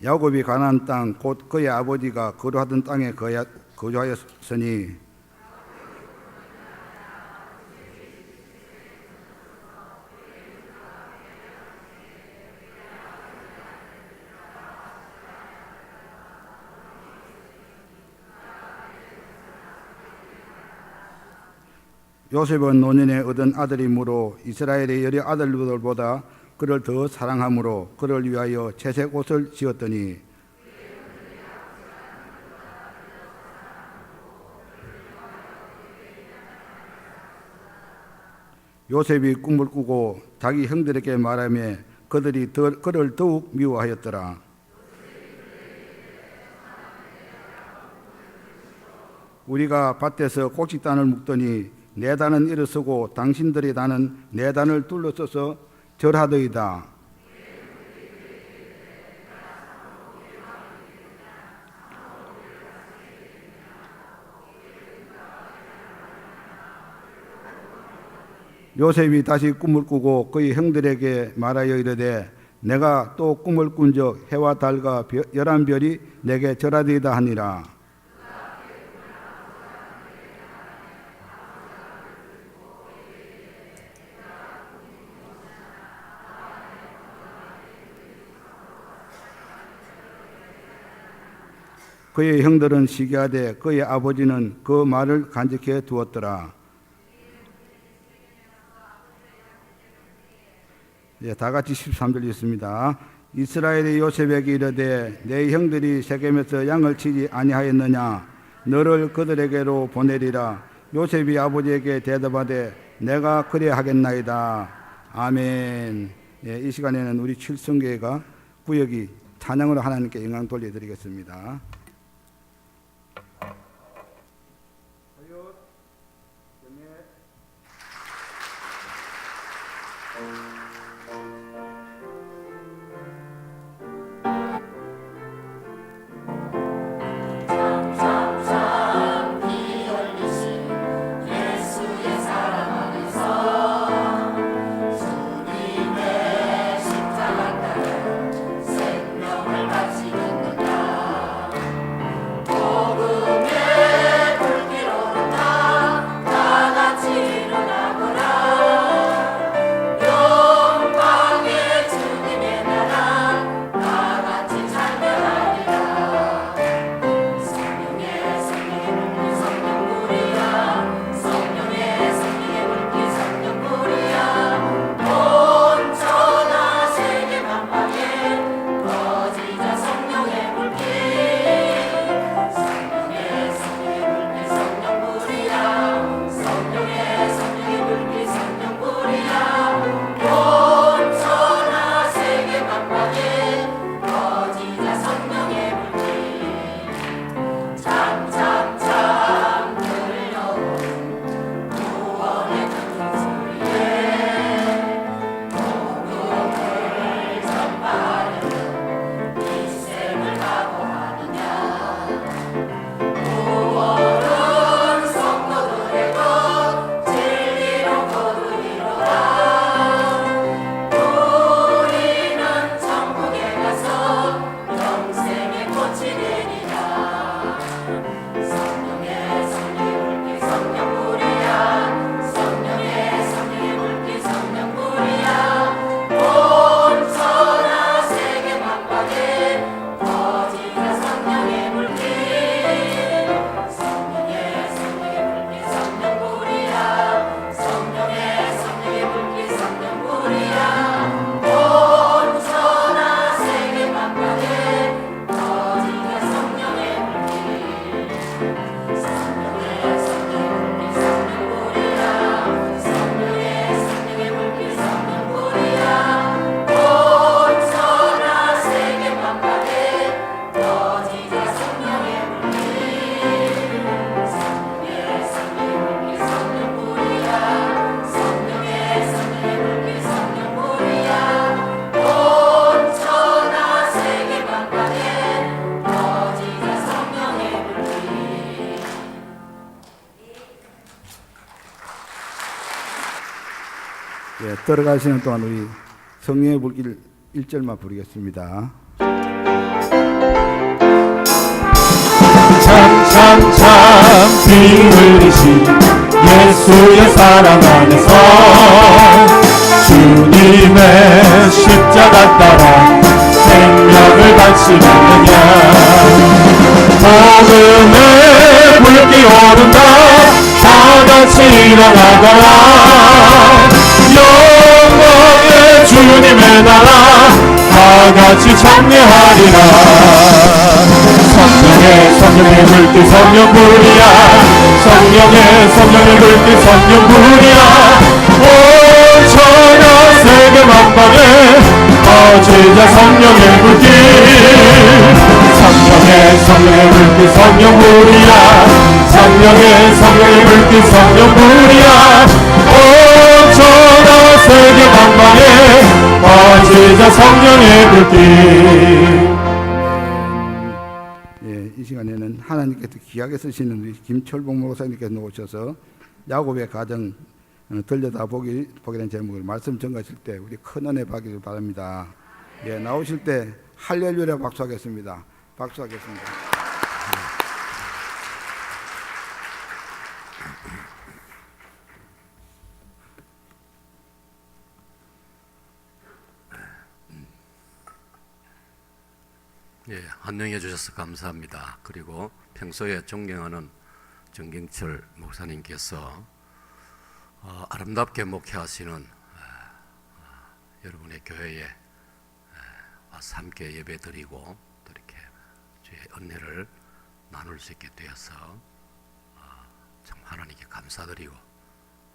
야곱이 가나안 땅 곧 그의 아버지가 거류하던 땅에 거주하였으니 요셉은 노년에 얻은 아들이므로 이스라엘의 여러 아들들보다 그를 더 사랑함으로 그를 위하여 채색 옷을 지었더니 요셉이 꿈을 꾸고 자기 형들에게 말하며 그들이 그를 더욱 미워하였더라. 우리가 밭에서 곡식단을 묶더니 내 단은 일어서고 당신들의 단은 내 단을 둘러서서 절하더이다. 요셉이 다시 꿈을 꾸고 그의 형들에게 말하여 이르되 내가 또 꿈을 꾼적 해와 달과 열한 별이 내게 절하더이다 하니라. 그의 형들은 시기하되 그의 아버지는 그 말을 간직해 두었더라. 다 같이 13절 있습니다. 이스라엘이 요셉에게 이르되 내 형들이 세겜에서 양을 치지 아니하였느냐? 너를 그들에게로 보내리라. 요셉이 아버지에게 대답하되 내가 그래 하겠나이다. 아멘. 이 시간에는 우리 칠성교회가 구역이 찬양으로 하나님께 영광 돌려드리겠습니다. 들어가시는 동안 우리 성령의 불길 1절만 부르겠습니다. 참 피 흘리신 예수의 사랑 안에서 주님의 십자가 따라 생명을 발신하느냐. 복음의 불기 오른다 다같이 일어나거라. 영광의 주님의 나라 다같이 찬미하리라. 성령의 불길 성령불이야. 성령의 불길 성령불이야. 온 천하 세계 만방에 퍼지자 성령의 불길. 성령의 불길 성령불이야. 성령의 불길 성령불이야. 온 천하 세계 만방에 퍼지자 성령의 불길. 이 시간에는 하나님께서 귀하게 쓰시는 우리 김철봉 목사님께서 오셔서 야곱의 가정 들여다보기 된 제목을 말씀 전가하실 때 우리 큰 은혜 받기를 바랍니다. 나오실 때 할렐루야 박수하겠습니다. 박수하겠습니다. 환영해 주셔서 감사합니다. 그리고 평소에 존경하는 정경철 목사님께서 아름답게 목회하시는 여러분의 교회에 와서 함께 예배드리고 또 이렇게 주의 은혜를 나눌 수 있게 되어서 참 하나님께 감사드리고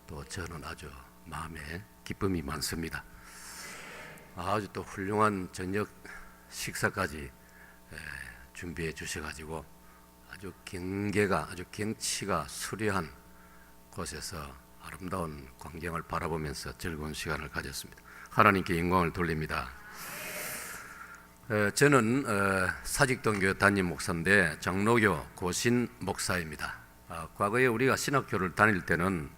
또 저는 아주 마음에 기쁨이 많습니다. 아주 또 훌륭한 저녁 식사까지 준비해 주셔가지고 아주 경치가 수려한 곳에서 아름다운 광경을 바라보면서 즐거운 시간을 가졌습니다. 하나님께 영광을 돌립니다. 저는 사직동교회 담임 목사인데 장로교 고신 목사입니다. 과거에 우리가 신학교를 다닐 때는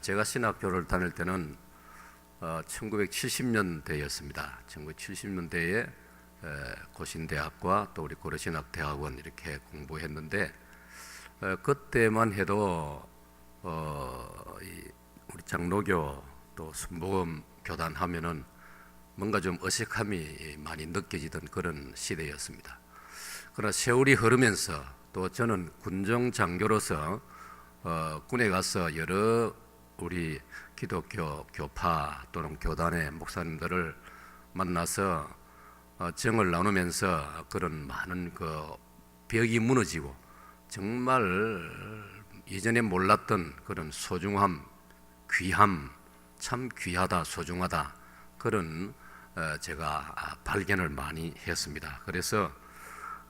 제가 신학교를 다닐 때는 1970년대였습니다. 1970년대에 고신대학과 또 우리 고려신학대학원 이렇게 공부했는데 그때만 해도 우리 장로교 또 순복음 교단 하면은 뭔가 좀 어색함이 많이 느껴지던 그런 시대였습니다. 그러나 세월이 흐르면서 또 저는 군정 장교로서 군에 가서 여러 우리 기독교 교파 또는 교단의 목사님들을 만나서 정을 나누면서 그런 많은 그 벽이 무너지고 정말 예전에 몰랐던 그런 소중함, 귀함, 참 귀하다, 소중하다 그런 제가 발견을 많이 했습니다. 그래서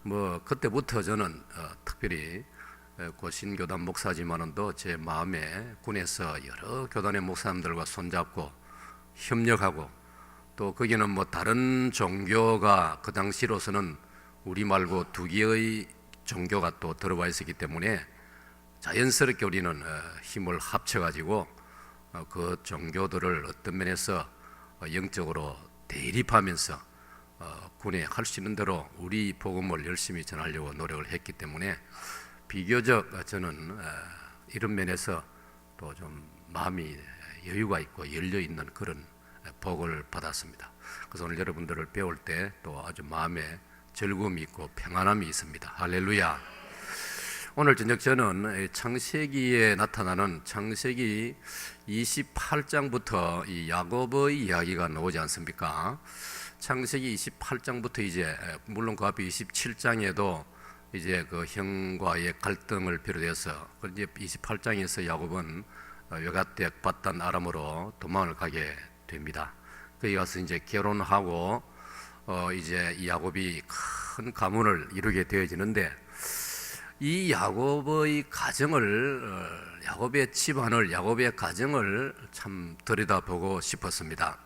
뭐 그때부터 저는 특별히 고신교단 목사지만은 또 제 마음에 군에서 여러 교단의 목사님들과 손잡고 협력하고 또 거기는 뭐 다른 종교가 그 당시로서는 우리 말고 두 개의 종교가 또 들어와 있었기 때문에 자연스럽게 우리는 힘을 합쳐가지고 그 종교들을 어떤 면에서 영적으로 대립하면서 군에 할 수 있는 대로 우리 복음을 열심히 전하려고 노력을 했기 때문에 비교적 저는 이런 면에서 또 좀 마음이 여유가 있고 열려 있는 그런 복을 받았습니다. 그래서 오늘 여러분들을 배울 때 또 아주 마음에 즐거움이 있고 평안함이 있습니다. 할렐루야. 오늘 저녁 저는 창세기에 나타나는 창세기 28장부터 이 야곱의 이야기가 나오지 않습니까? 창세기 28장부터 이제 물론 그 앞에 27장에도 이제 그 형과의 갈등을 비롯해서 이제 28장에서 야곱은 외갓댁 밧단 아람으로 도망을 가게 됩니다. 거기 가서 이제 결혼하고 이제 이 야곱이 큰 가문을 이루게 되어지는데 이 야곱의 가정을 야곱의 집안을 야곱의 가정을 참 들여다보고 싶었습니다.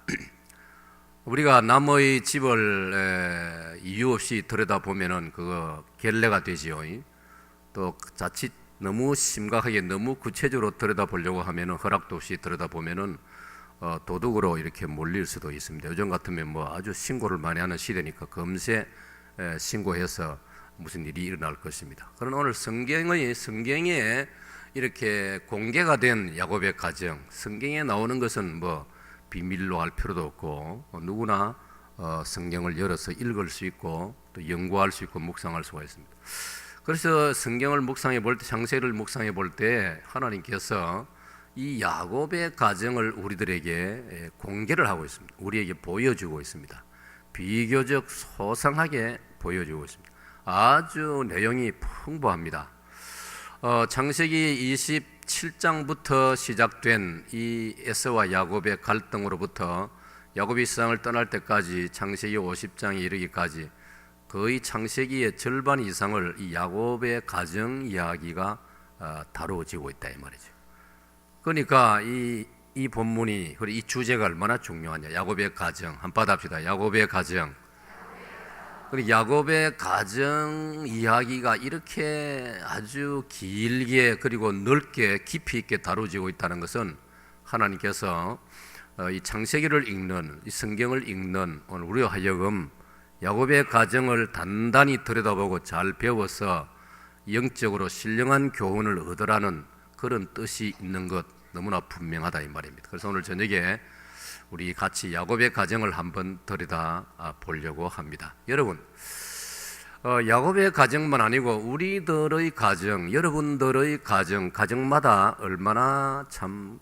우리가 남의 집을 이유 없이 들여다보면은 그거 결례가 되지요. 또 자칫 너무 심각하게 너무 구체적으로 들여다보려고 하면은 허락도 없이 들여다보면은 도둑으로 이렇게 몰릴 수도 있습니다. 요즘 같으면 뭐 아주 신고를 많이 하는 시대니까 금세 신고해서 무슨 일이 일어날 것입니다. 그러나 오늘 성경에 이렇게 공개가 된 야곱의 가정, 성경에 나오는 것은 뭐 비밀로 할 필요도 없고 누구나 성경을 열어서 읽을 수 있고 또 연구할 수 있고 묵상할 수가 있습니다. 그래서 성경을 묵상해 볼 때, 창세기를 묵상해 볼 때 하나님께서 이 야곱의 가정을 우리들에게 공개를 하고 있습니다. 우리에게 보여주고 있습니다. 비교적 소상하게 보여주고 있습니다. 아주 내용이 풍부합니다. 창세기 27장부터 시작된 이 에서와 야곱의 갈등으로부터 야곱이 세상을 떠날 때까지 창세기 50장에 이르기까지 거의 창세기의 절반 이상을 이 야곱의 가정 이야기가 다루어지고 있다 이 말이죠. 그러니까 이 본문이, 그리고 이 주제가 얼마나 중요하냐. 야곱의 가정, 한번 합시다. 야곱의 가정. 그리고 야곱의 가정 이야기가 이렇게 아주 길게 그리고 넓게 깊이 있게 다루어지고 있다는 것은 하나님께서 이 창세기를 읽는, 이 성경을 읽는 오늘 우리와 하여금 야곱의 가정을 단단히 들여다보고 잘 배워서 영적으로 신령한 교훈을 얻으라는 그런 뜻이 있는 것 너무나 분명하다 이 말입니다. 그래서 오늘 저녁에 우리 같이 야곱의 가정을 한번 들여다 보려고 합니다. 여러분, 야곱의 가정만 아니고 우리들의 가정, 여러분들의 가정, 가정마다 얼마나 참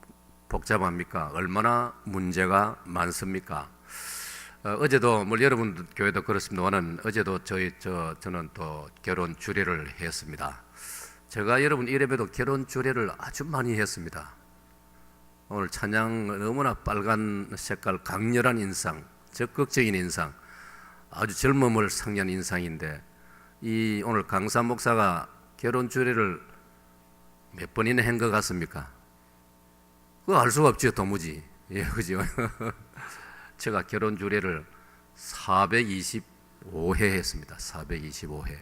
복잡합니까? 얼마나 문제가 많습니까? 어제도 여러분 교회도 그렇습니다만 어제도 저는 또 결혼 주례를 했습니다. 제가 여러분 이래봬도 결혼 주례를 아주 많이 했습니다. 오늘 찬양 너무나 빨간 색깔 강렬한 인상, 적극적인 인상, 아주 젊음을 상기한 인상인데 이 오늘 강사 목사가 결혼 주례를 몇 번이나 한 것 같습니까? 그거 알 수가 없죠, 도무지. 예, 그죠? 제가 결혼 주례를 425회 했습니다. 425회.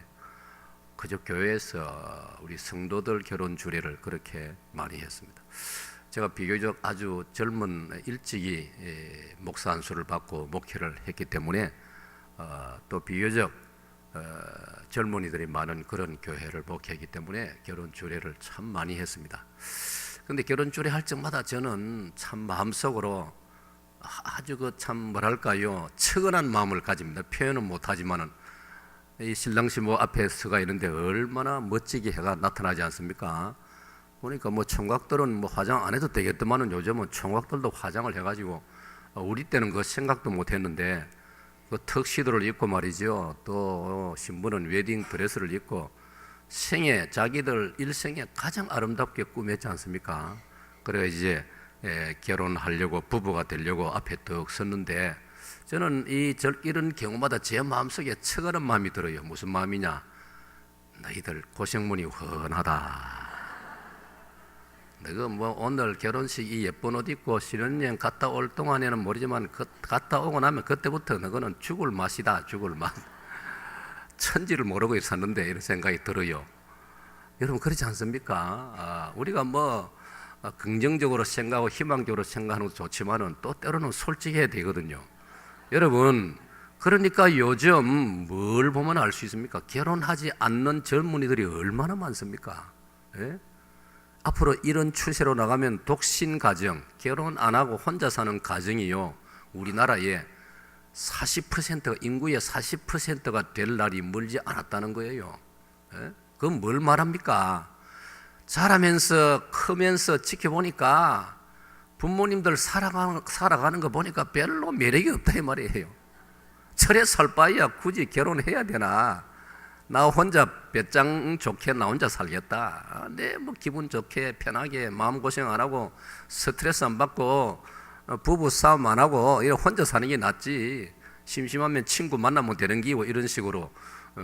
그저 교회에서 우리 성도들 결혼 주례를 그렇게 많이 했습니다. 제가 비교적 아주 젊은 일찍이 목사 안수를 받고 목회를 했기 때문에 또 비교적 젊은이들이 많은 그런 교회를 목회했기 때문에 결혼 주례를 참 많이 했습니다. 그런데 결혼 주례 할 적마다 저는 참 마음속으로 아주 참 뭐랄까요, 측은한 마음을 가집니다. 표현은 못하지만은 이 신랑 신부 앞에 서가 있는데 얼마나 멋지게 해가 나타나지 않습니까? 보니까 총각들은 화장 안 해도 되겠더만은 요즘은 총각들도 화장을 해가지고 우리 때는 그 생각도 못했는데 그 턱시도를 입고 말이죠. 또 신부는 웨딩 드레스를 입고 생애 자기들 일생에 가장 아름답게 꾸몄지 않습니까? 그래 이제 결혼하려고 부부가 되려고 앞에 뚝 섰는데 저는 이런 경우마다 제 마음속에 측은한 마음이 들어요. 무슨 마음이냐? 너희들 고생문이 훤하다. 너가 오늘 결혼식 이 예쁜 옷 입고 신혼여행 갔다 올 동안에는 모르지만 갔다 오고 나면 그때부터 너는 죽을 맛이다. 죽을 맛. 천지를 모르고 샀는데 이런 생각이 들어요. 여러분 그렇지 않습니까? 우리가 긍정적으로 생각하고 희망적으로 생각하는 것도 좋지만은 또 때로는 솔직해야 되거든요. 여러분, 그러니까 요즘 뭘 보면 알 수 있습니까? 결혼하지 않는 젊은이들이 얼마나 많습니까? 예? 앞으로 이런 추세로 나가면 독신 가정, 결혼 안 하고 혼자 사는 가정이요, 우리나라의 40%, 인구의 40%가 될 날이 멀지 않았다는 거예요. 예? 그건 뭘 말합니까? 자라면서 크면서 지켜보니까 부모님들 살아가는 거 보니까 별로 매력이 없다 이 말이에요. 철에 살 바에야 굳이 결혼해야 되나? 나 혼자 배짱 좋게 나 혼자 살겠다. 내 기분 좋게 편하게 마음고생 안 하고 스트레스 안 받고 부부 싸움 안 하고 이런 혼자 사는 게 낫지. 심심하면 친구 만나면 되는 기고 이런 식으로.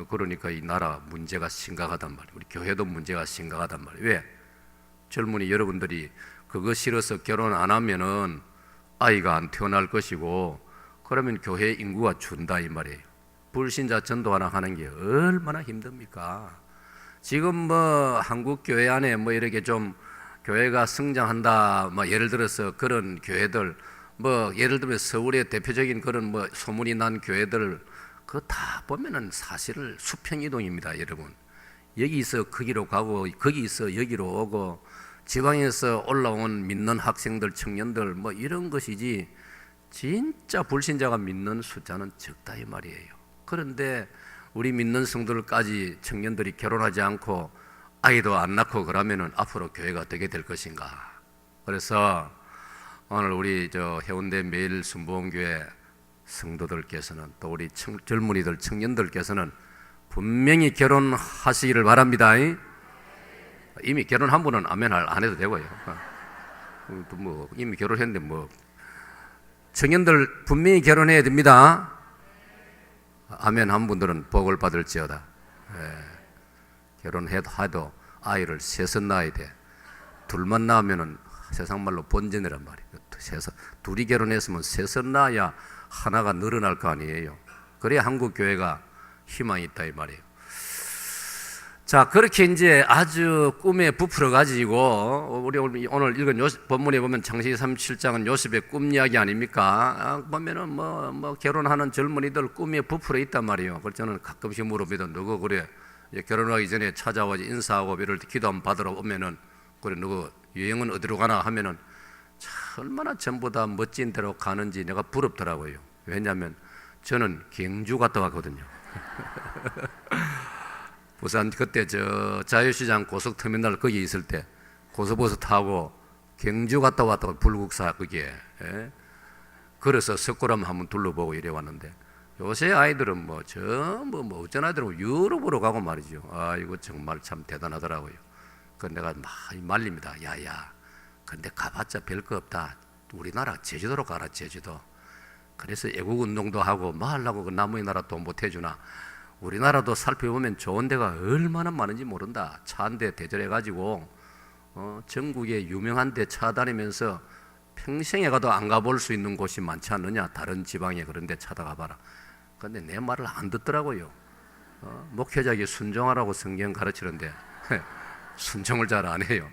그러니까 이 나라 문제가 심각하단 말이에요. 우리 교회도 문제가 심각하단 말이에요. 왜? 젊은이 여러분들이 그거 싫어서 결혼 안 하면은 아이가 안 태어날 것이고 그러면 교회 인구가 준다 이 말이에요. 불신자 전도 하나 하는 게 얼마나 힘듭니까? 지금 한국 교회 안에 이렇게 좀 교회가 성장한다, 예를 들어서 그런 교회들, 예를 들면 서울의 대표적인 그런 소문이 난 교회들 그거 다 보면은 사실은 수평 이동입니다, 여러분. 여기 있어 거기로 가고 거기 있어 여기로 오고 지방에서 올라온 믿는 학생들, 청년들 뭐 이런 것이지 진짜 불신자가 믿는 숫자는 적다 이 말이에요. 그런데 우리 믿는 성도들까지 청년들이 결혼하지 않고 아이도 안 낳고 그러면은 앞으로 교회가 어떻게 될 것인가. 그래서 오늘 우리 해운대 매일 순복음교회 성도들께서는 또 우리 젊은이들, 청년들께서는 분명히 결혼하시기를 바랍니다. 이미 결혼한 분은 아멘 안 해도 되고요. 뭐 이미 결혼했는데 뭐 청년들 분명히 결혼해야 됩니다. 아멘 한 분들은 복을 받을지어다. 결혼해도 아이를 셋을 낳아야 돼. 둘만 낳으면은 세상 말로 본전이란 말이에요. 둘이 결혼했으면 셋을 낳아야 하나가 늘어날 거 아니에요. 그래야 한국 교회가 희망이 있다 이 말이에요. 자, 그렇게 이제 아주 꿈에 부풀어 가지고 우리 오늘 읽은 본문에 보면 창세기 37장은 요셉의 꿈 이야기 아닙니까? 보면은 뭐 결혼하는 젊은이들 꿈에 부풀어 있단 말이에요. 그래서 저는 가끔씩 물어보면 누구 그래 결혼하기 전에 찾아와 인사하고 이럴 때 기도 한번 받으러 오면은 그래 누구 여행은 어디로 가나 하면은 참 얼마나 전부 다 멋진 데로 가는지 내가 부럽더라고요. 왜냐하면 저는 경주 갔다 왔거든요. 부산 그때 자유시장 고속터미널 거기 있을 때 고속버스 타고 경주 갔다 왔다고 불국사 거기에 그래서 석굴암 한번 둘러보고 이래 왔는데 요새 아이들은 어쩐 아이들은 유럽으로 가고 말이죠. 아 이거 정말 참 대단하더라고요. 그 내가 많이 말립니다. 야야 근데 가봤자 별거 없다. 우리나라 제주도로 가라 제주도. 그래서 애국 운동도 하고 뭐 하려고 그 남의 나라 돈 못 해주나. 우리나라도 살펴보면 좋은 데가 얼마나 많은지 모른다. 차 한 대 대절해가지고 전국에 유명한 데 차 다니면서 평생에 가도 안 가볼 수 있는 곳이 많지 않느냐. 다른 지방에 그런 데 찾아가봐라. 근데 내 말을 안 듣더라고요. 목회자에게 순종하라고 성경 가르치는데 순종을 잘 안 해요.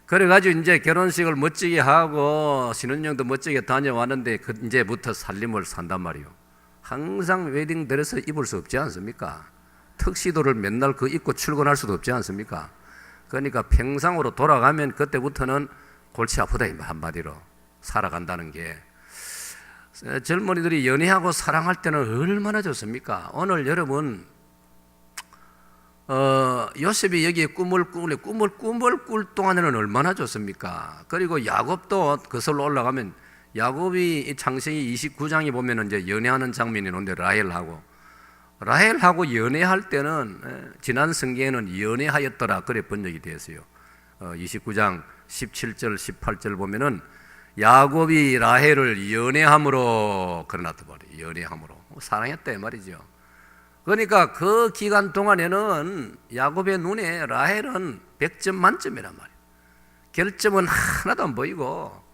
그래가지고 이제 결혼식을 멋지게 하고 신혼여행도 멋지게 다녀왔는데 이제부터 살림을 산단 말이에요. 항상 웨딩드레스 입을 수 없지 않습니까? 턱시도를 맨날 그 입고 출근할 수도 없지 않습니까? 그러니까 평상으로 돌아가면 그때부터는 골치 아프다 한마디로 살아간다는 게 젊은이들이 연애하고 사랑할 때는 얼마나 좋습니까? 오늘 여러분 요셉이 여기에 꿈을 꿀 동안에는 얼마나 좋습니까? 그리고 야곱도 거슬러 올라가면 야곱이 창세기 29장에 보면 이제 연애하는 장면이 있는데 라헬하고 연애할 때는 지난 성경에는 연애하였더라 그래 번역이 되었어요. 29장 17절 18절 보면은 야곱이 라헬을 연애함으로 그러나도 말이에요. 연애함으로 사랑했다 이 말이죠. 그러니까 그 기간 동안에는 야곱의 눈에 라헬은 100점 만점이란 말이에요. 결점은 하나도 안 보이고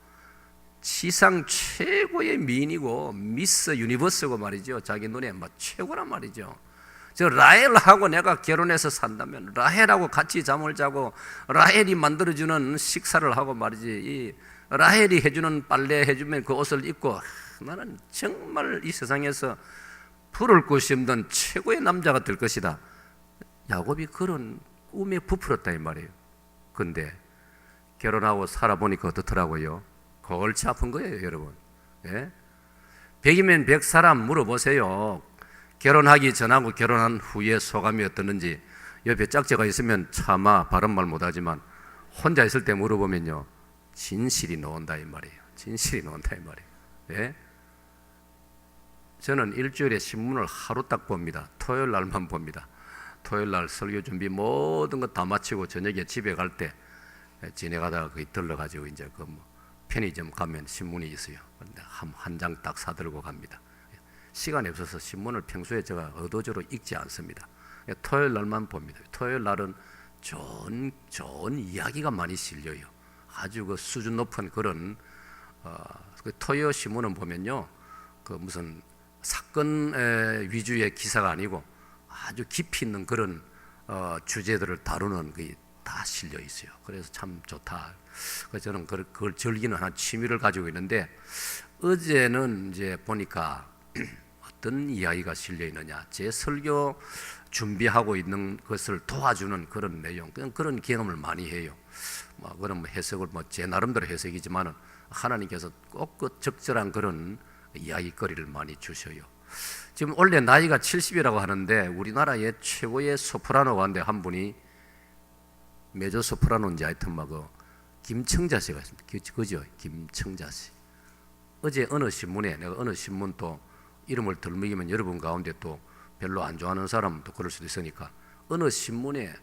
지상 최고의 미인이고 미스 유니버스고 말이죠. 자기 눈에 최고란 말이죠. 저 라헬하고 내가 결혼해서 산다면 라헬하고 같이 잠을 자고 라헬이 만들어주는 식사를 하고 말이지 이 라헬이 해주는 빨래 해주면 그 옷을 입고 나는 정말 이 세상에서 부를 곳이 없는 최고의 남자가 될 것이다. 야곱이 그런 꿈에 부풀었다 이 말이에요. 근데 결혼하고 살아보니까 어떻더라고요? 골치 아픈 거예요 여러분. 100이면 100 사람 물어보세요. 결혼하기 전하고 결혼한 후에 소감이 어떻는지. 옆에 짝지가 있으면 차마 바른 말 못하지만 혼자 있을 때 물어보면요 진실이 나온다 이 말이에요. 진실이 나온다 이 말이에요. 저는 일주일에 신문을 하루 딱 봅니다. 토요일 날만 봅니다. 토요일 날 설교 준비 모든 것 다 마치고 저녁에 집에 갈 때 지내가다가 거기 들러가지고 이제 그 편의점 가면 신문이 있어요. 한 장 딱 사들고 갑니다. 시간이 없어서 신문을 평소에 제가 의도적으로 읽지 않습니다. 토요일 날만 봅니다. 토요일 날은 좋은 이야기가 많이 실려요. 아주 그 수준 높은 그런 그 토요 신문은 보면요 그 무슨 사건 위주의 기사가 아니고 아주 깊이 있는 그런 주제들을 다루는 게 다 실려 있어요. 그래서 참 좋다. 그래서 저는 그걸 즐기는 한 취미를 가지고 있는데 어제는 이제 보니까 어떤 이야기가 실려 있느냐, 제 설교 준비하고 있는 것을 도와주는 그런 내용, 그런 경험을 많이 해요. 그런 해석을 제 나름대로 해석이지만은 하나님께서 꼭 그 적절한 그런 이야기거리를 많이 주셔요. 지금 원래 나이가 70이라고 하는데 우리나라의 최고의 소프라노 가운데 한 분이 메조 소프라노인지 하여튼 김청자 씨가 있습니다. 그죠? 김청자 씨. 어제 어느 신문에, 내가 어느 신문 또 이름을 들먹이면 여러분 가운데 또 별로 안 좋아하는 사람도 그럴 수도 있으니까 어느 신문에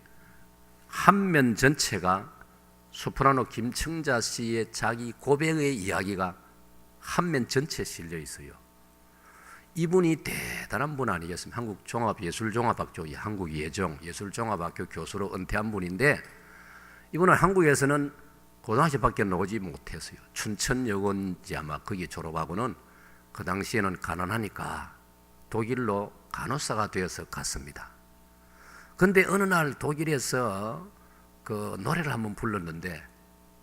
한 면 전체가 소프라노 김청자 씨의 자기 고백의 이야기가 한 면 전체에 실려 있어요. 이분이 대단한 분 아니겠습니까? 한국 종합예술종합학교 예술종합학교 교수로 은퇴한 분인데 이분은 한국에서는 고등학교밖에 나오지 못했어요. 춘천여고인지 아마 거기 졸업하고는 그 당시에는 가난하니까 독일로 간호사가 되어서 갔습니다. 그런데 어느 날 독일에서 그 노래를 한번 불렀는데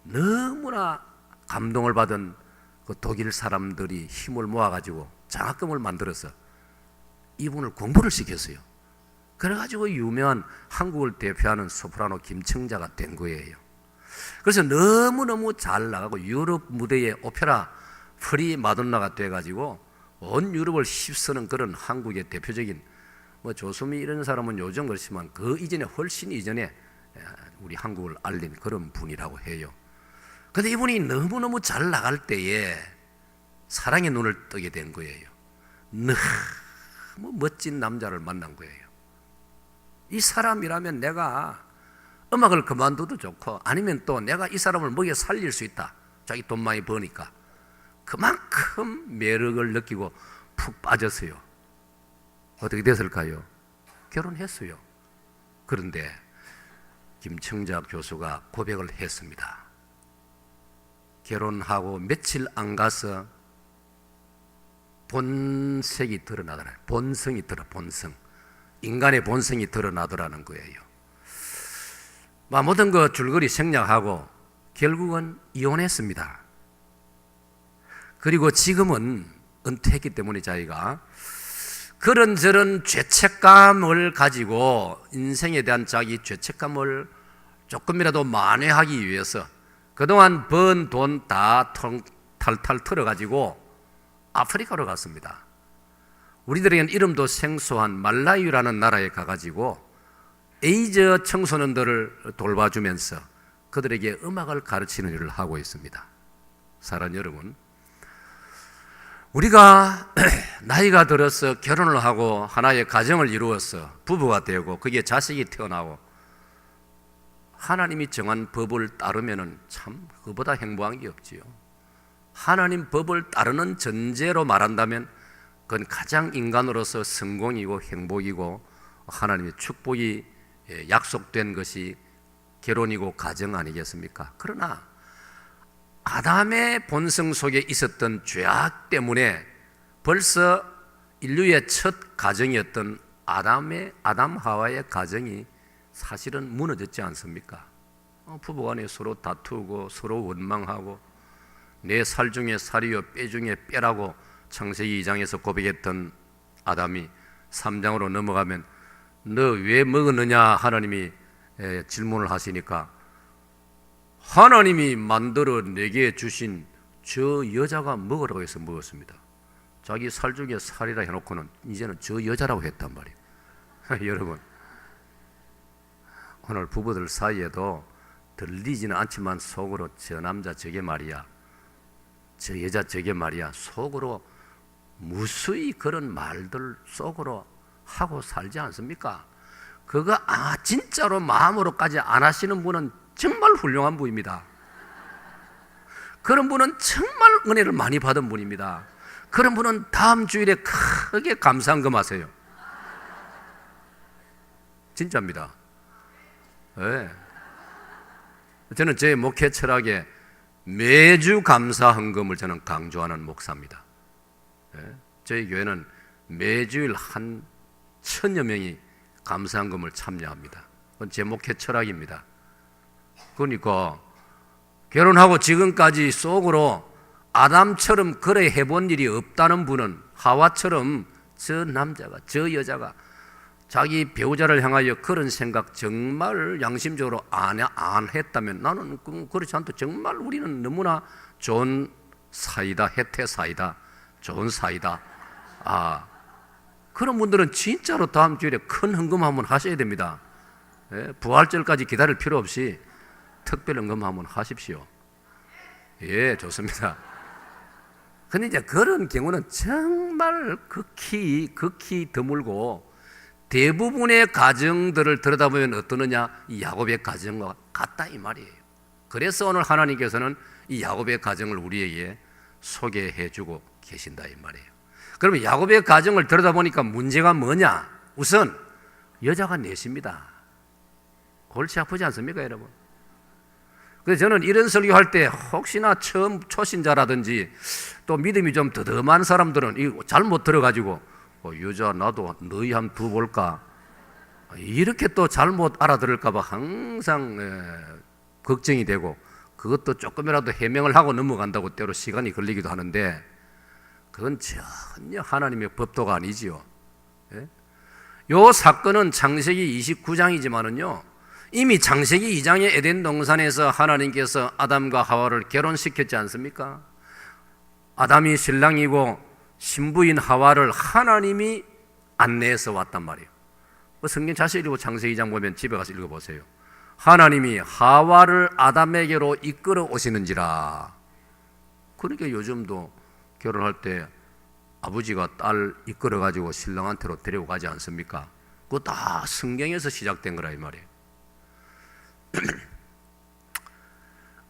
너무나 감동을 받은 그 독일 사람들이 힘을 모아가지고 장학금을 만들어서 이분을 공부를 시켰어요. 그래가지고 유명한 한국을 대표하는 소프라노 김청자가 된 거예요. 그래서 너무너무 잘 나가고 유럽 무대에 오페라 프리 마돈나가 돼가지고 온 유럽을 휩쓰는 그런 한국의 대표적인 조수미 이런 사람은 요즘 그렇지만 그 이전에 훨씬 이전에 우리 한국을 알린 그런 분이라고 해요. 그런데 이분이 너무너무 잘 나갈 때에 사랑의 눈을 뜨게 된 거예요. 너무 멋진 남자를 만난 거예요. 이 사람이라면 내가 음악을 그만둬도 좋고 아니면 또 내가 이 사람을 먹여 살릴 수 있다. 자기 돈 많이 버니까 그만큼 매력을 느끼고 푹 빠졌어요. 어떻게 됐을까요? 결혼했어요. 그런데 김청자 교수가 고백을 했습니다. 결혼하고 며칠 안 가서 본색이 드러나더라. 본성. 인간의 본성이 드러나더라는 거예요. 모든 거 줄거리 생략하고 결국은 이혼했습니다. 그리고 지금은 은퇴했기 때문에 자기가 그런저런 죄책감을 가지고 인생에 대한 자기 죄책감을 조금이라도 만회하기 위해서 그동안 번 돈 다 탈탈 털어가지고 아프리카로 갔습니다. 우리들에게는 이름도 생소한 말라유라는 나라에 가가지고 에이즈 청소년들을 돌봐주면서 그들에게 음악을 가르치는 일을 하고 있습니다. 사랑하는 여러분, 우리가 나이가 들어서 결혼을 하고 하나의 가정을 이루어서 부부가 되고 거기에 자식이 태어나고 하나님이 정한 법을 따르면은 참 그보다 행복한 게 없지요. 하나님 법을 따르는 전제로 말한다면 그건 가장 인간으로서 성공이고 행복이고 하나님의 축복이 약속된 것이 결혼이고 가정 아니겠습니까? 그러나 아담의 본성 속에 있었던 죄악 때문에 벌써 인류의 첫 가정이었던 아담 하와의 가정이 사실은 무너졌지 않습니까? 부부간에 서로 다투고 서로 원망하고 내 살 중에 살이요 뼈 중에 뼈라고 창세기 2장에서 고백했던 아담이 3장으로 넘어가면 너 왜 먹었느냐 하나님이 질문을 하시니까 하나님이 만들어 내게 주신 저 여자가 먹으라고 해서 먹었습니다. 자기 살 중에 살이라 해놓고는 이제는 저 여자라고 했단 말이에요. 여러분, 오늘 부부들 사이에도 들리지는 않지만 속으로 저 남자 저게 말이야, 저 여자 저게 말이야, 속으로 무수히 그런 말들 속으로 하고 살지 않습니까? 그거 진짜로 마음으로까지 안 하시는 분은 정말 훌륭한 분입니다. 그런 분은 정말 은혜를 많이 받은 분입니다. 그런 분은 다음 주일에 크게 감사한금 하세요. 진짜입니다. 네. 저는 제 목회 철학에 매주 감사헌금을 저는 강조하는 목사입니다. 네. 저희 교회는 매주일 한 1000여 명이 감사헌금을 참여합니다. 그건 제 목회 철학입니다. 그러니까 결혼하고 지금까지 속으로 아담처럼 그래 해본 일이 없다는 분은 하와처럼 저 남자가, 저 여자가 자기 배우자를 향하여 그런 생각 정말 양심적으로 안 했다면 나는 그렇지 않다. 정말 우리는 너무나 좋은 사이다, 혜태 사이다, 좋은 사이다. 그런 분들은 진짜로 다음 주일에 큰 헌금 한번 하셔야 됩니다. 예, 부활절까지 기다릴 필요 없이 특별 헌금 한번 하십시오. 예, 좋습니다. 근데 이제 그런 경우는 정말 극히 드물고 대부분의 가정들을 들여다보면 어떠느냐? 이 야곱의 가정과 같다 이 말이에요. 그래서 오늘 하나님께서는 이 야곱의 가정을 우리에게 소개해 주고 계신다 이 말이에요. 그러면 야곱의 가정을 들여다보니까 문제가 뭐냐? 우선 여자가 넷입니다. 골치 아프지 않습니까 여러분? 그래서 저는 이런 설교할 때 혹시나 처음 초신자라든지 또 믿음이 좀 더듬한 사람들은 이거 잘못 들어가지고 여자 나도 너희 한번 두 볼까? 이렇게 또 잘못 알아들을까 봐 항상 걱정이 되고 그것도 조금이라도 해명을 하고 넘어간다고 때로 시간이 걸리기도 하는데 그건 전혀 하나님의 법도가 아니지요. 예? 요 사건은 창세기 29장이지만은요 이미 창세기 2장의 에덴 동산에서 하나님께서 아담과 하와를 결혼시켰지 않습니까? 아담이 신랑이고 신부인 하와를 하나님이 안내해서 왔단 말이에요. 성경 자세히 읽고 창세기 2장 보면 집에 가서 읽어보세요. 하나님이 하와를 아담에게로 이끌어 오시는지라. 그러니까 요즘도 결혼할 때 아버지가 딸 이끌어 가지고 신랑한테로 데리고 가지 않습니까? 그거 다 성경에서 시작된 거라 이 말이에요.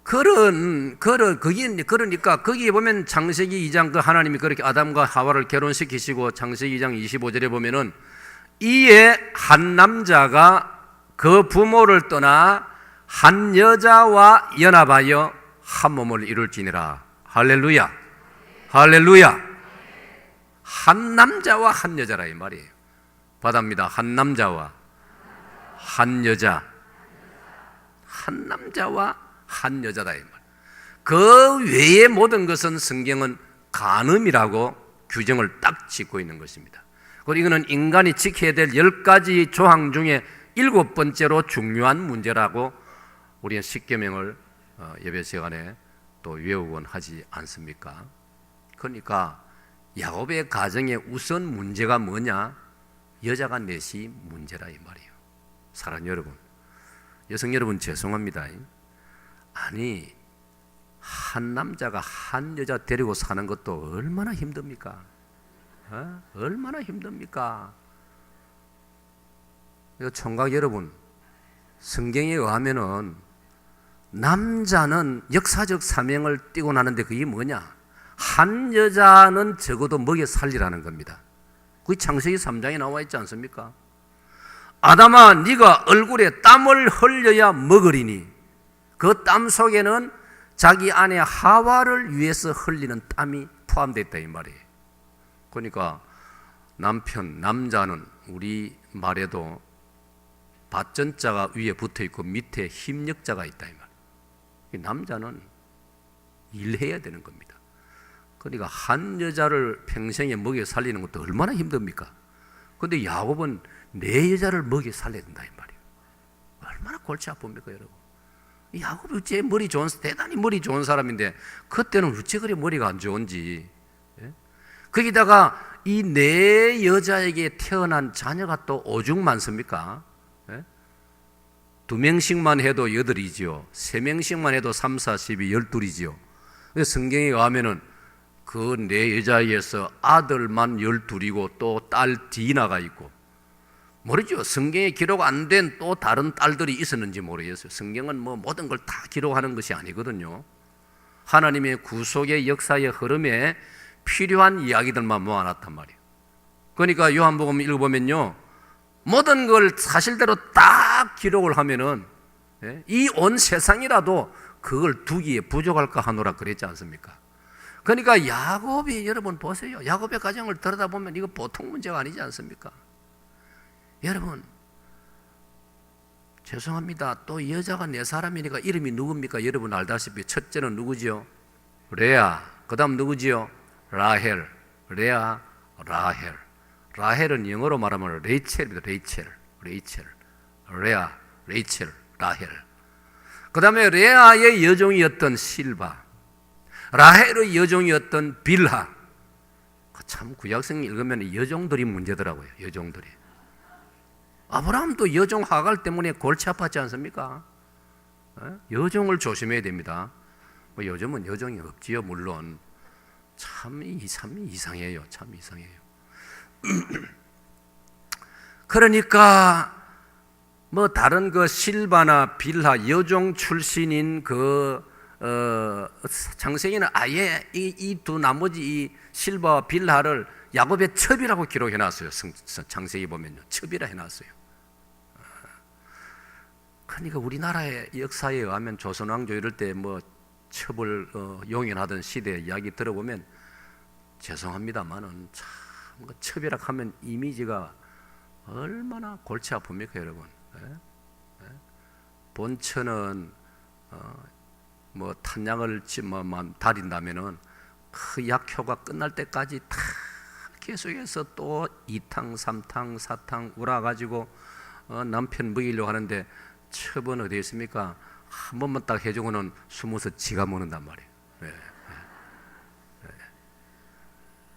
그러니까 거기에 보면 창세기 2장 그 하나님이 그렇게 아담과 하와를 결혼시키시고 창세기 2장 25절에 보면은 이에 한 남자가 그 부모를 떠나 한 여자와 연합하여 한 몸을 이룰지니라. 할렐루야. 할렐루야. 한 남자와 한 여자라 이 말이에요. 받아입니다. 한 남자와 한 여자. 한 남자와 한 여자다 이 말. 그 외의 모든 것은 성경은 간음이라고 규정을 딱 짓고 있는 것입니다. 그리고 이거는 인간이 지켜야 될 10가지 조항 중에 7번째로 중요한 문제라고 우리는 십계명을 예배 시간에 또 외우곤 하지 않습니까? 그러니까 야곱의 가정의 우선 문제가 뭐냐? 여자가 넷이 문제라 이 말이에요. 사랑하는 여러분, 여성 여러분 죄송합니다. 아니 한 남자가 한 여자 데리고 사는 것도 얼마나 힘듭니까? 얼마나 힘듭니까? 총각 여러분, 성경에 의하면은 남자는 역사적 사명을 띠고 나는데 그게 뭐냐? 한 여자는 적어도 먹여 살리라는 겁니다. 그게 창세기 3장에 나와 있지 않습니까? 아담아 네가 얼굴에 땀을 흘려야 먹으리니 그 땀 속에는 자기 아내 하와를 위해서 흘리는 땀이 포함되어 있다 이 말이에요. 그러니까 남자는 우리 말에도 밭전자가 위에 붙어 있고 밑에 힘력자가 있다 이 말이에요. 남자는 일해야 되는 겁니다. 그러니까 한 여자를 평생에 먹여 살리는 것도 얼마나 힘듭니까? 그런데 야곱은 네 여자를 먹여 살려야 된다 이 말이에요. 얼마나 골치 아픕니까 여러분? 야곱이 어째 대단히 머리 좋은 사람인데 그때는 어째 그래 머리가 안 좋은지. 예? 거기다가 이 네 여자에게 태어난 자녀가 또 오죽 많습니까? 예? 2명씩만 해도 8이지요. 3명씩만 해도 3, 4, 12, 12이지요. 성경에 의하면은 그 네 여자에게서 아들만 12이고 또 딸 디나가 있고 모르죠. 성경에 기록 안 된 또 다른 딸들이 있었는지 모르겠어요. 성경은 뭐 모든 걸 다 기록하는 것이 아니거든요. 하나님의 구속의 역사의 흐름에 필요한 이야기들만 모아놨단 말이에요. 그러니까 요한복음 읽어보면요, 모든 걸 사실대로 딱 기록을 하면은 이 온 세상이라도 그걸 두기에 부족할까 하노라 그랬지 않습니까? 그러니까 야곱이 여러분 보세요. 야곱의 가정을 들여다보면 이거 보통 문제가 아니지 않습니까? 여러분 죄송합니다. 또 여자가 네 사람이니까 이름이 누굽니까? 여러분 알다시피 첫째는 누구지요? 레아. 그 다음 누구지요? 라헬. 레아, 라헬. 라헬은 영어로 말하면 레이첼입니다. 레이첼. 레아, 레이첼, 라헬. 그 다음에 레아의 여종이었던 실바, 라헬의 여종이었던 빌하. 참 구약성 읽으면 여종들이 문제더라고요. 여종들이. 아브라함도 여종 하갈 때문에 골치 아팠지 않습니까? 여종을 조심해야 됩니다. 뭐 요즘은 여종이 없지요, 물론. 참 이상해요. 참 이상해요. 그러니까 뭐 다른 그 실바나 빌하 여종 출신인 그 창세기는 아예 이 두 나머지 이 실바와 빌하를 야곱의 첩이라고 기록해놨어요. 창세기 보면요, 첩이라 해놨어요. 그러니까 우리나라의 역사에 의하면 조선 왕조 이럴 때 뭐 첩을 용인하던 시대 이야기 들어보면 죄송합니다만은 참 첩이라 하면 이미지가 얼마나 골치 아픕니까, 여러분? 본처는 뭐 탄약을 다린다면은 그 약효가 끝날 때까지 다 계속해서 또 2탕, 3탕, 4탕 울어가지고 남편 먹이려고 하는데 첩은 어디 있습니까? 한 번만 딱 해주고는 숨어서 지가 먹는단 말이에요.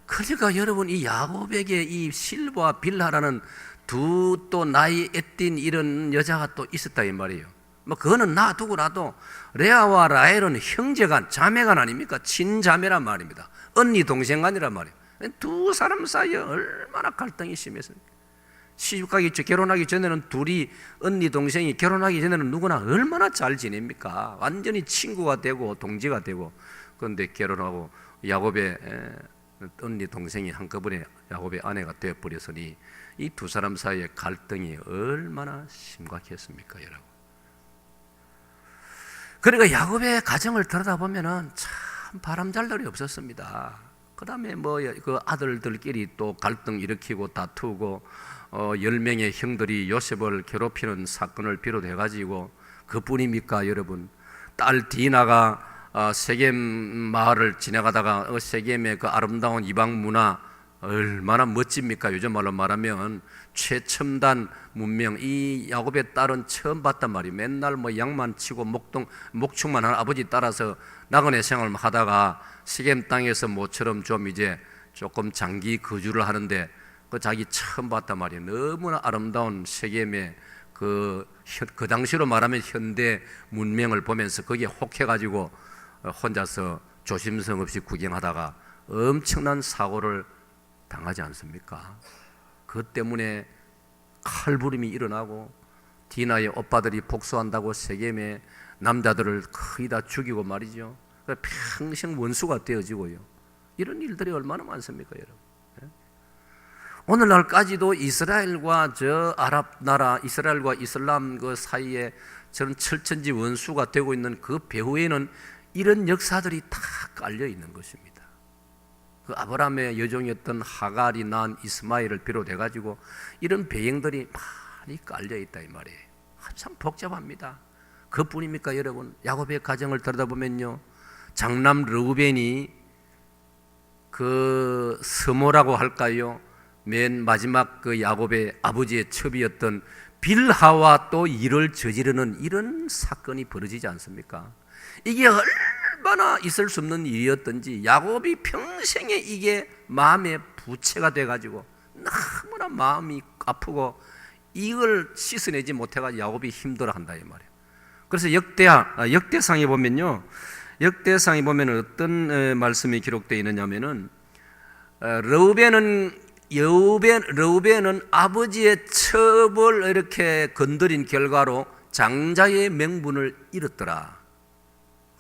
그러니까 여러분, 이 야곱에게 이 실바와 빌하라는 두 또 나이 애띤 이런 여자가 또 있었다 이 말이에요. 뭐 그거는 놔두고라도 레아와 라헬은 형제간, 자매간 아닙니까? 친자매란 말입니다. 언니 동생간이란 말이에요. 두 사람 사이에 얼마나 갈등이 심했습니까? 결혼하기 전에는 둘이 언니 동생이 결혼하기 전에는 누구나 얼마나 잘 지냅니까? 완전히 친구가 되고 동지가 되고. 그런데 결혼하고 야곱의 언니 동생이 한꺼번에 야곱의 아내가 되어버렸으니 이 두 사람 사이의 갈등이 얼마나 심각했습니까, 여러분? 그러니까 야곱의 가정을 들여다보면은 참 바람잘날이 없었습니다. 그 다음에 뭐 그 아들들끼리 또 갈등 일으키고 다투고 10명의 형들이 요셉을 괴롭히는 사건을 비롯해가지고, 그뿐입니까, 여러분? 딸 디나가 세겜 마을을 지나가다가 세겜의 그 아름다운 이방 문화 얼마나 멋집니까? 요즘 말로 말하면 최첨단 문명. 이 야곱의 딸은 처음 봤단 말이에요. 맨날 뭐 양만 치고 목축만 하는 아버지 따라서 나그네 생활을 하다가 세겜 땅에서 모처럼 좀 이제 조금 장기 거주를 하는데 그 자기 처음 봤단 말이에요. 너무나 아름다운 세겜의 그 당시로 말하면 현대 문명을 보면서 거기에 혹해가지고 혼자서 조심성 없이 구경하다가 엄청난 사고를 당하지 않습니까? 그것 때문에 칼부림이 일어나고 디나의 오빠들이 복수한다고 세겜의 남자들을 거의 다 죽이고 말이죠. 평생 원수가 되어지고요. 이런 일들이 얼마나 많습니까, 여러분? 오늘날까지도 이스라엘과 저 아랍 나라, 이스라엘과 이슬람 그 사이에 저런 철천지 원수가 되고 있는 그 배후에는 이런 역사들이 다 깔려 있는 것입니다. 그 아브라함의 여종이었던 하갈이 낳은 이스마엘을 비롯해 가지고 이런 배경들이 많이 깔려 있다 이 말이에요. 참 복잡합니다. 그뿐입니까, 여러분? 야곱의 가정을 들여다보면요, 장남 르우벤이 그 스모라고 할까요? 맨 마지막 그 야곱의 아버지의 첩이었던 빌하와 또 일을 저지르는 이런 사건이 벌어지지 않습니까? 이게 얼마나 있을 수 없는 일이었던지 야곱이 평생에 이게 마음의 부채가 돼가지고 너무나 마음이 아프고 이걸 씻어내지 못해가지고 야곱이 힘들어한다 이 말이에요. 그래서 역대상에 보면요, 역대상에 보면 어떤 말씀이 기록되어 있느냐면은 르우벤은 아버지의 첩을 이렇게 건드린 결과로 장자의 명분을 잃었더라.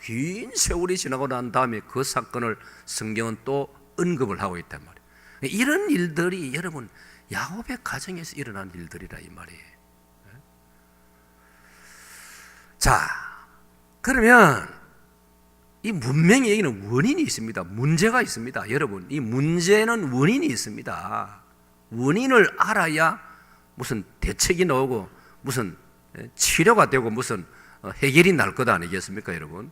긴 세월이 지나고 난 다음에 그 사건을 성경은 또 언급을 하고 있단 말이에요. 이런 일들이 여러분 야곱의 가정에서 일어난 일들이라 이 말이에요. 자, 그러면 이 문명의 얘기는 원인이 있습니다. 문제가 있습니다. 여러분, 이 문제는 원인이 있습니다. 원인을 알아야 무슨 대책이 나오고 무슨 치료가 되고 무슨 해결이 날 것 아니겠습니까, 여러분?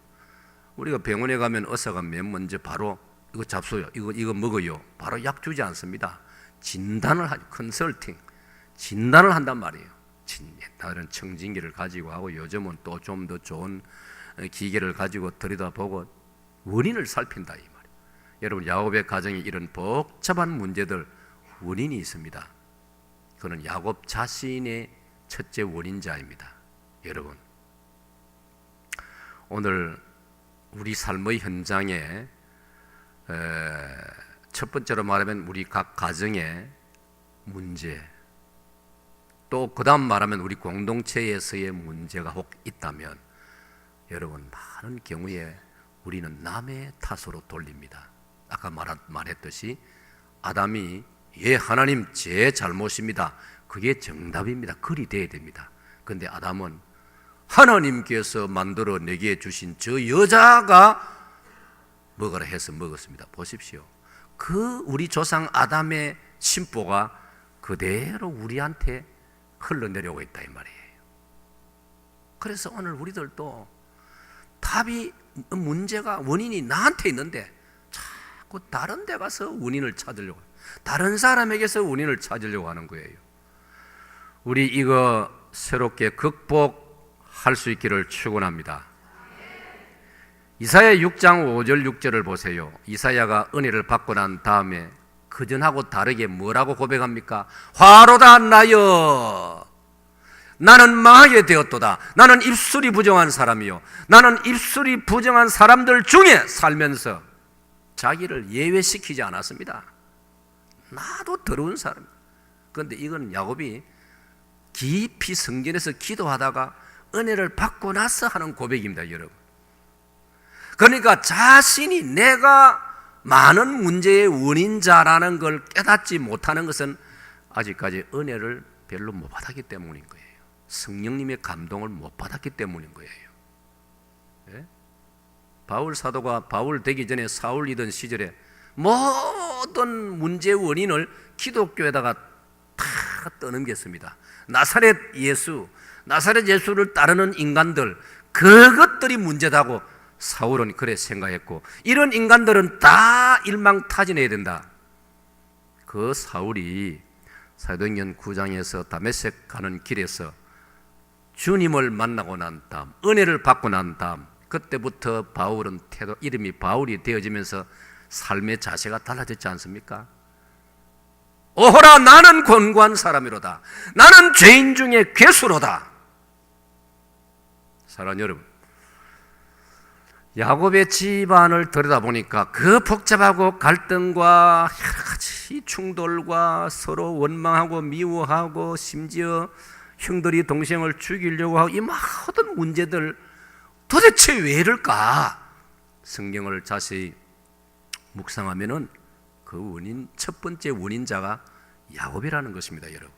우리가 병원에 가면 의사가 맨 먼저 바로 이거 잡수요, 이거 먹어요, 바로 약 주지 않습니다. 진단을 하죠. 컨설팅, 진단을 한단 말이에요. 다른 청진기를 가지고 하고 요즘은 또 좀 더 좋은 기계를 가지고 들여다보고 원인을 살핀다 이 말이에요. 여러분, 야곱의 가정에 이런 복잡한 문제들 원인이 있습니다. 그는 야곱 자신의 첫째 원인자입니다. 여러분, 오늘 우리 삶의 현장에 첫 번째로 말하면 우리 각 가정의 문제, 또 그 다음 말하면 우리 공동체에서의 문제가 혹 있다면 여러분, 많은 경우에 우리는 남의 탓으로 돌립니다. 아까 말했듯이 아담이 예, 하나님 제 잘못입니다. 그게 정답입니다. 그리 돼야 됩니다. 그런데 아담은 하나님께서 만들어 내게 주신 저 여자가 먹으라 해서 먹었습니다. 보십시오. 그 우리 조상 아담의 심보가 그대로 우리한테 흘러내려오고 있다 이 말이에요. 그래서 오늘 우리들도 답이, 문제가, 원인이 나한테 있는데 자꾸 다른 데 가서 원인을 찾으려고, 다른 사람에게서 원인을 찾으려고 하는 거예요. 우리 이거 새롭게 극복할 수 있기를 축원합니다. 이사야 6장 5절 6절을 보세요. 이사야가 은혜를 받고 난 다음에 그전하고 다르게 뭐라고 고백합니까? 화로다 나여, 나는 망하게 되었도다. 나는 입술이 부정한 사람이요, 나는 입술이 부정한 사람들 중에 살면서 자기를 예외시키지 않았습니다. 나도 더러운 사람. 그런데 이건 야곱이 깊이 성전에서 기도하다가 은혜를 받고 나서 하는 고백입니다, 여러분. 그러니까 자신이 내가 많은 문제의 원인자라는 걸 깨닫지 못하는 것은 아직까지 은혜를 별로 못 받았기 때문인 거예요. 성령님의 감동을 못 받았기 때문인 거예요. 예? 바울 사도가 바울 되기 전에 사울이던 시절에 모든 문제의 원인을 기독교에다가 다 떠넘겼습니다. 나사렛 예수를 따르는 인간들, 그것들이 문제다고 사울은 그래 생각했고, 이런 인간들은 다 일망타진해야 된다. 그 사울이 사도행전 9장에서 다메섹 가는 길에서 주님을 만나고 난 다음, 은혜를 받고 난 다음, 그때부터 바울은 이름이 바울이 되어지면서 삶의 자세가 달라졌지 않습니까? 오호라, 나는 권고한 사람이로다. 나는 죄인 중에 괴수로다. 사랑하는 여러분, 야곱의 집안을 들여다보니까 그 복잡하고 갈등과 여러 가지 충돌과 서로 원망하고 미워하고 심지어 형들이 동생을 죽이려고 하고 이 모든 문제들 도대체 왜 이럴까? 성경을 자세히 묵상하면은 그 원인, 첫 번째 원인자가 야곱이라는 것입니다, 여러분.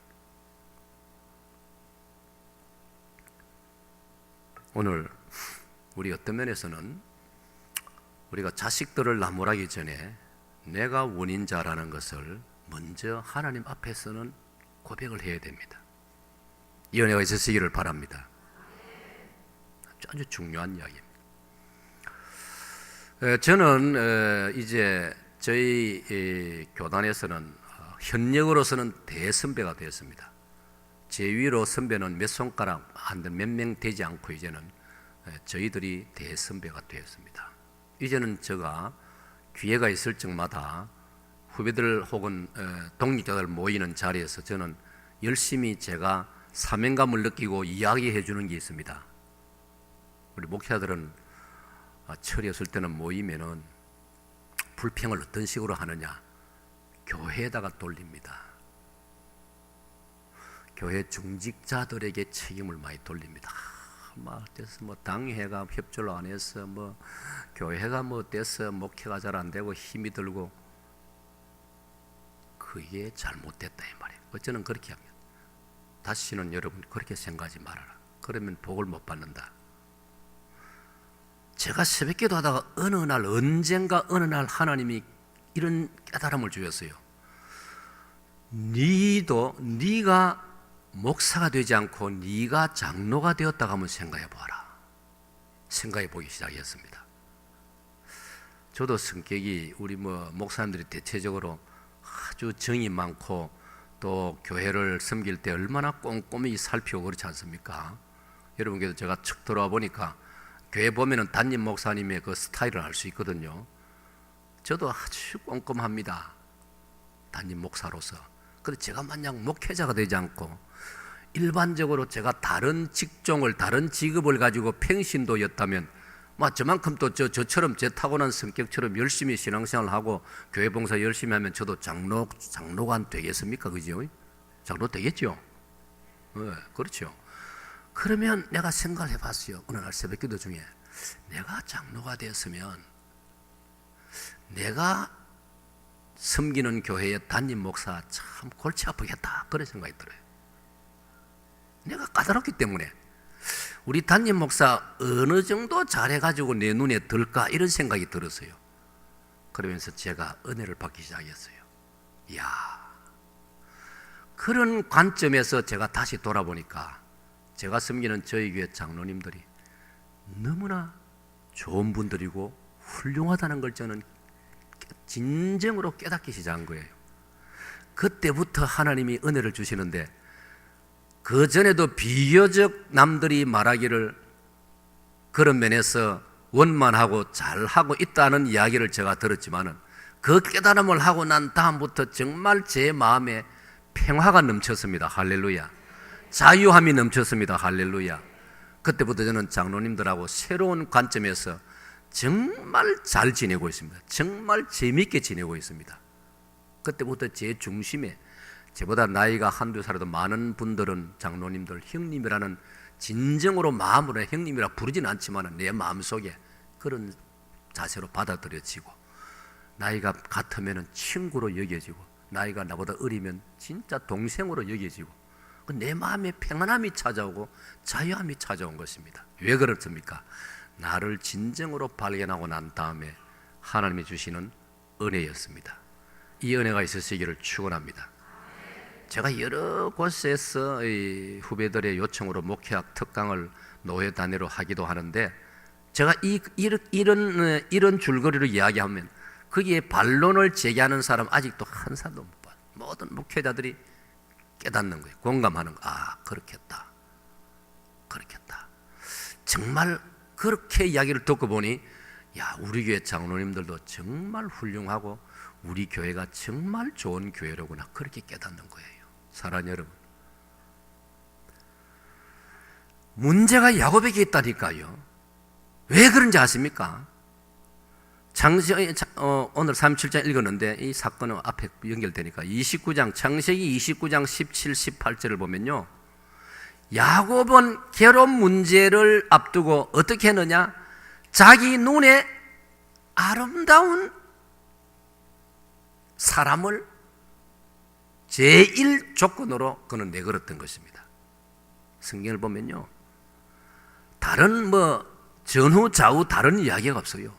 오늘 우리 어떤 면에서는 우리가 자식들을 나무라기 전에 내가 원인자라는 것을 먼저 하나님 앞에서는 고백을 해야 됩니다. 이 은혜가 있으시기를 바랍니다. 아주 중요한 이야기입니다. 저는 이제 저희 교단에서는 현역으로서는 대선배가 되었습니다. 제 위로 선배는 몇 손가락 한 몇 명 되지 않고 이제는 저희들이 대선배가 되었습니다. 이제는 제가 기회가 있을 적마다 후배들 혹은 동력자들 모이는 자리에서 저는 열심히 제가 사명감을 느끼고 이야기해 주는 게 있습니다. 우리 목사들은 철이 없을 때는 모이면은 불평을 어떤 식으로 하느냐, 교회에다가 돌립니다. 교회 중직자들에게 책임을 많이 돌립니다. 어때서 당회가 협조를 안 해서 교회가 어때서 목회가 잘 안 되고 힘이 들고, 그게 잘못됐다 이 말이에요. 저는 그렇게 합니다. 다시는 여러분 그렇게 생각하지 말아라. 그러면 복을 못 받는다. 제가 새벽기도 하다가 언젠가 어느 날 하나님이 이런 깨달음을 주셨어요. 네가 목사가 되지 않고 네가 장로가 되었다고 한번 생각해 보아라. 생각해 보기 시작했습니다. 저도 성격이 우리 목사님들이 대체적으로 아주 정이 많고 또 교회를 섬길 때 얼마나 꼼꼼히 살피고 그렇지 않습니까? 여러분께서 제가 척 들어와 보니까 교회 보면은 담임 목사님의 그 스타일을 알 수 있거든요. 저도 아주 꼼꼼합니다. 담임 목사로서. 그런데 제가 만약 목회자가 되지 않고 일반적으로 제가 다른 직종을, 다른 직업을 가지고 평신도였다면 저만큼 또 저처럼 제 타고난 성격처럼 열심히 신앙생활을 하고 교회 봉사 열심히 하면 저도 장로가 안 되겠습니까? 그죠? 장로 되겠죠? 네, 그렇죠. 그러면 내가 생각을 해봤어요. 어느 날 새벽기도 중에 내가 장로가 되었으면 내가 섬기는 교회의 담임 목사 참 골치 아프겠다, 그런 생각이 들어요. 내가 까다롭기 때문에 우리 담임 목사 어느 정도 잘해가지고 내 눈에 들까, 이런 생각이 들었어요. 그러면서 제가 은혜를 받기 시작했어요. 이야, 그런 관점에서 제가 다시 돌아보니까 제가 섬기는 저희 교회 장로님들이 너무나 좋은 분들이고 훌륭하다는 걸 저는 진정으로 깨닫기 시작한 거예요. 그때부터 하나님이 은혜를 주시는데, 그 전에도 비교적 남들이 말하기를 그런 면에서 원만하고 잘하고 있다는 이야기를 제가 들었지만은, 그 깨달음을 하고 난 다음부터 정말 제 마음에 평화가 넘쳤습니다. 할렐루야. 자유함이 넘쳤습니다. 할렐루야. 그때부터 저는 장로님들하고 새로운 관점에서 정말 잘 지내고 있습니다. 정말 재미있게 지내고 있습니다. 그때부터 제 중심에 저보다 나이가 한두 살이라도 많은 분들은 장로님들, 형님이라는, 진정으로 마음으로 형님이라 부르지는 않지만 내 마음속에 그런 자세로 받아들여지고, 나이가 같으면 친구로 여겨지고, 나이가 나보다 어리면 진짜 동생으로 여겨지고, 내 마음에 평안함이 찾아오고 자유함이 찾아온 것입니다. 왜 그렇습니까? 나를 진정으로 발견하고 난 다음에 하나님이 주시는 은혜였습니다. 이 은혜가 있으시기를 축원합니다. 제가 여러 곳에서 후배들의 요청으로 목회학 특강을 노회 단위로 하기도 하는데, 제가 이런 줄거리로 이야기하면 거기에 반론을 제기하는 사람 아직도 한 사람도 못 봐요. 모든 목회자들이 깨닫는 거예요. 공감하는 거. 아, 그렇겠다. 그렇겠다. 정말 그렇게 이야기를 듣고 보니, 야, 우리 교회 장로님들도 정말 훌륭하고 우리 교회가 정말 좋은 교회로구나, 그렇게 깨닫는 거예요. 사랑하는 여러분, 문제가 야곱에게 있다니까요. 왜 그런지 아십니까? 오늘 37장 읽었는데 이 사건은 앞에 연결되니까 29장, 창세기 29장 17, 18절을 보면요, 야곱은 결혼 문제를 앞두고 어떻게 했느냐? 자기 눈에 아름다운 사람을 제1 조건으로 그는 내걸었던 것입니다. 성경을 보면요, 다른 전후 좌우 다른 이야기가 없어요.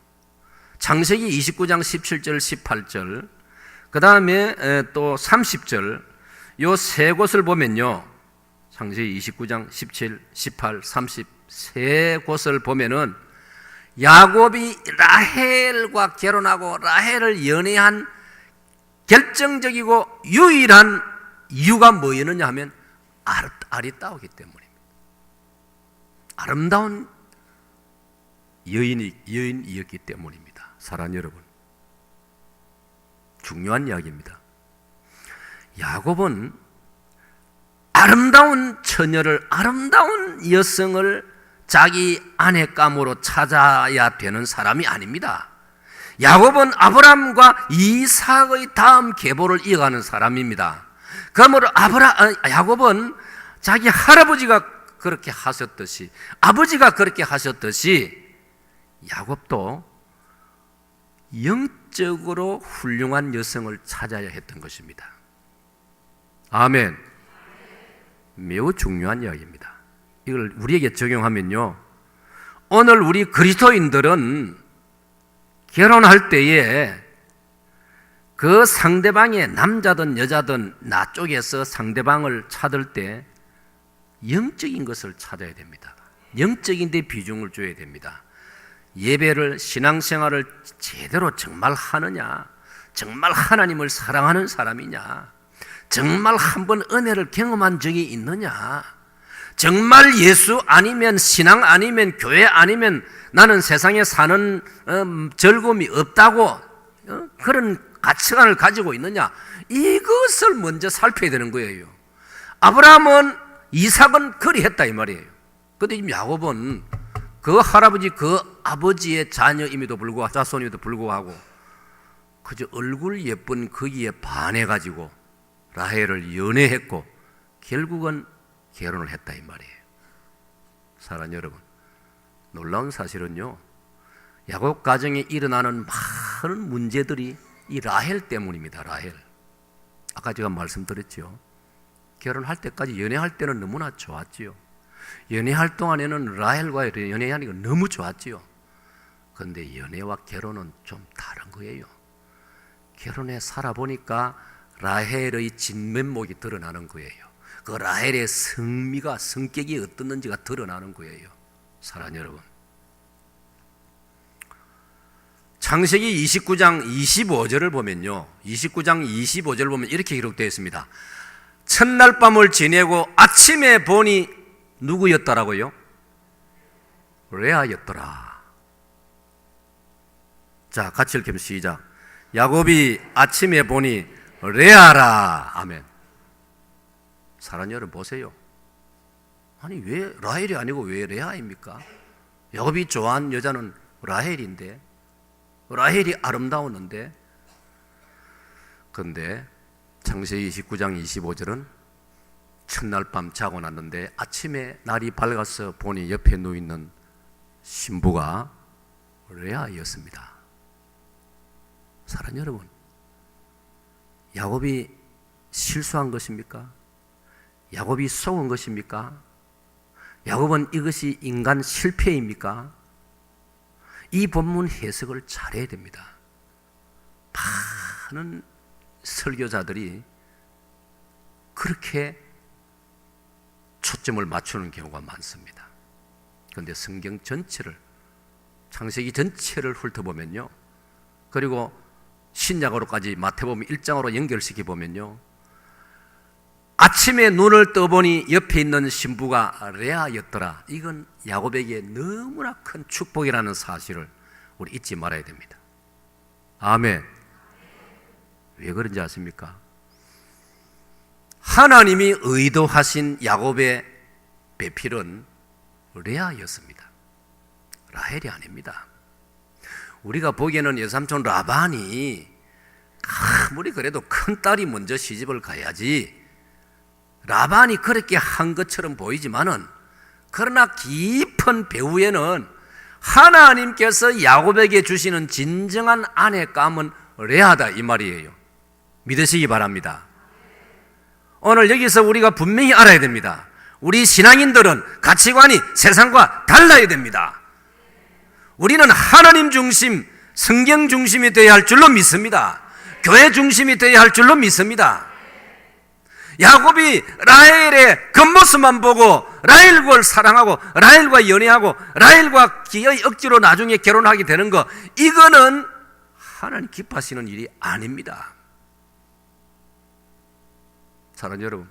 창세기 29장 17절 18절 그 다음에 또 30절, 요 세 곳을 보면요, 창세기 29장 17, 18, 30 세 곳을 보면은 야곱이 라헬과 결혼하고 라헬을 연애한 결정적이고 유일한 이유가 뭐였느냐 하면 아리따우기 때문입니다. 아름다운 여인이었기 때문입니다. 사랑하는 여러분, 중요한 이야기입니다. 야곱은 아름다운 처녀를, 아름다운 여성을 자기 아내감으로 찾아야 되는 사람이 아닙니다. 야곱은 아브라함과 이삭의 다음 계보를 이어가는 사람입니다. 그러므로 야곱은 자기 할아버지가 그렇게 하셨듯이, 아버지가 그렇게 하셨듯이 야곱도 영적으로 훌륭한 여성을 찾아야 했던 것입니다. 아멘. 매우 중요한 이야기입니다. 이걸 우리에게 적용하면요, 오늘 우리 그리스도인들은 결혼할 때에 그 상대방의, 남자든 여자든 나 쪽에서 상대방을 찾을 때 영적인 것을 찾아야 됩니다. 영적인 데 비중을 줘야 됩니다. 예배를, 신앙생활을 제대로 정말 하느냐, 정말 하나님을 사랑하는 사람이냐? 정말 한번 은혜를 경험한 적이 있느냐? 정말 예수 아니면 신앙 아니면 교회 아니면 나는 세상에 사는 즐거움이 없다고 그런 가치관을 가지고 있느냐? 이것을 먼저 살펴야 되는 거예요. 아브라함은 이삭은 그리했다 이 말이에요. 그런데 지금 야곱은 그 할아버지 그 아버지의 자녀임에도 불구하고 자손임에도 불구하고 그저 얼굴 예쁜 거기에 반해가지고 라헬을 연애했고 결국은 결혼을 했다 이 말이에요. 사랑하는 여러분, 놀라운 사실은요, 야곱 가정에 일어나는 많은 문제들이 이 라헬 때문입니다. 라헬. 아까 제가 말씀드렸죠. 결혼할 때까지 연애할 때는 너무나 좋았지요. 연애할 동안에는 라헬과 연애하니까 너무 좋았지요. 그런데 연애와 결혼은 좀 다른 거예요. 결혼해 살아보니까 라헬의 진면목이 드러나는 거예요. 그 라헬의 성미가, 성격이 어떻는지가 드러나는 거예요. 사랑하는 여러분, 창세기 29장 25절을 보면요, 29장 25절을 보면 이렇게 기록되어 있습니다. 첫날 밤을 지내고 아침에 보니 누구였더라고요? 레아였더라. 자, 같이 읽으면 시작. 야곱이 아침에 보니 레아라. 아멘. 사랑하는 여러분 보세요. 아니 왜 라헬이 아니고 왜 레아입니까? 야곱이 좋아한 여자는 라헬인데, 라헬이 아름다웠는데. 그런데 창세기 29장 25절은 첫날 밤 자고 났는데 아침에 날이 밝아서 보니 옆에 누워있는 신부가 레아였습니다. 사랑하는 여러분, 야곱이 실수한 것입니까? 야곱이 속은 것입니까? 야곱은 이것이 인간 실패입니까? 이 본문 해석을 잘해야 됩니다. 많은 설교자들이 그렇게 초점을 맞추는 경우가 많습니다. 그런데 성경 전체를, 창세기 전체를 훑어보면요, 그리고 신약으로까지 마태복음 1장으로 연결시켜 보면요, 아침에 눈을 떠보니 옆에 있는 신부가 레아였더라. 이건 야곱에게 너무나 큰 축복이라는 사실을 우리 잊지 말아야 됩니다. 아멘. 왜 그런지 아십니까? 하나님이 의도하신 야곱의 배필은 레아였습니다. 라헬이 아닙니다. 우리가 보기에는 여삼촌 라반이 아무리 그래도 큰딸이 먼저 시집을 가야지, 라반이 그렇게 한 것처럼 보이지만은, 그러나 깊은 배후에는 하나님께서 야곱에게 주시는 진정한 아내감은 레아다 이 말이에요. 믿으시기 바랍니다. 오늘 여기서 우리가 분명히 알아야 됩니다. 우리 신앙인들은 가치관이 세상과 달라야 됩니다. 우리는 하나님 중심, 성경 중심이 되어야 할 줄로 믿습니다. 교회 중심이 되어야 할 줄로 믿습니다. 야곱이 라헬의 겉모습만 보고 라헬을 사랑하고 라헬과 연애하고 라헬과 기어이 억지로 나중에 결혼하게 되는 거, 이거는 하나님 기뻐하시는 일이 아닙니다. 사랑하는 여러분,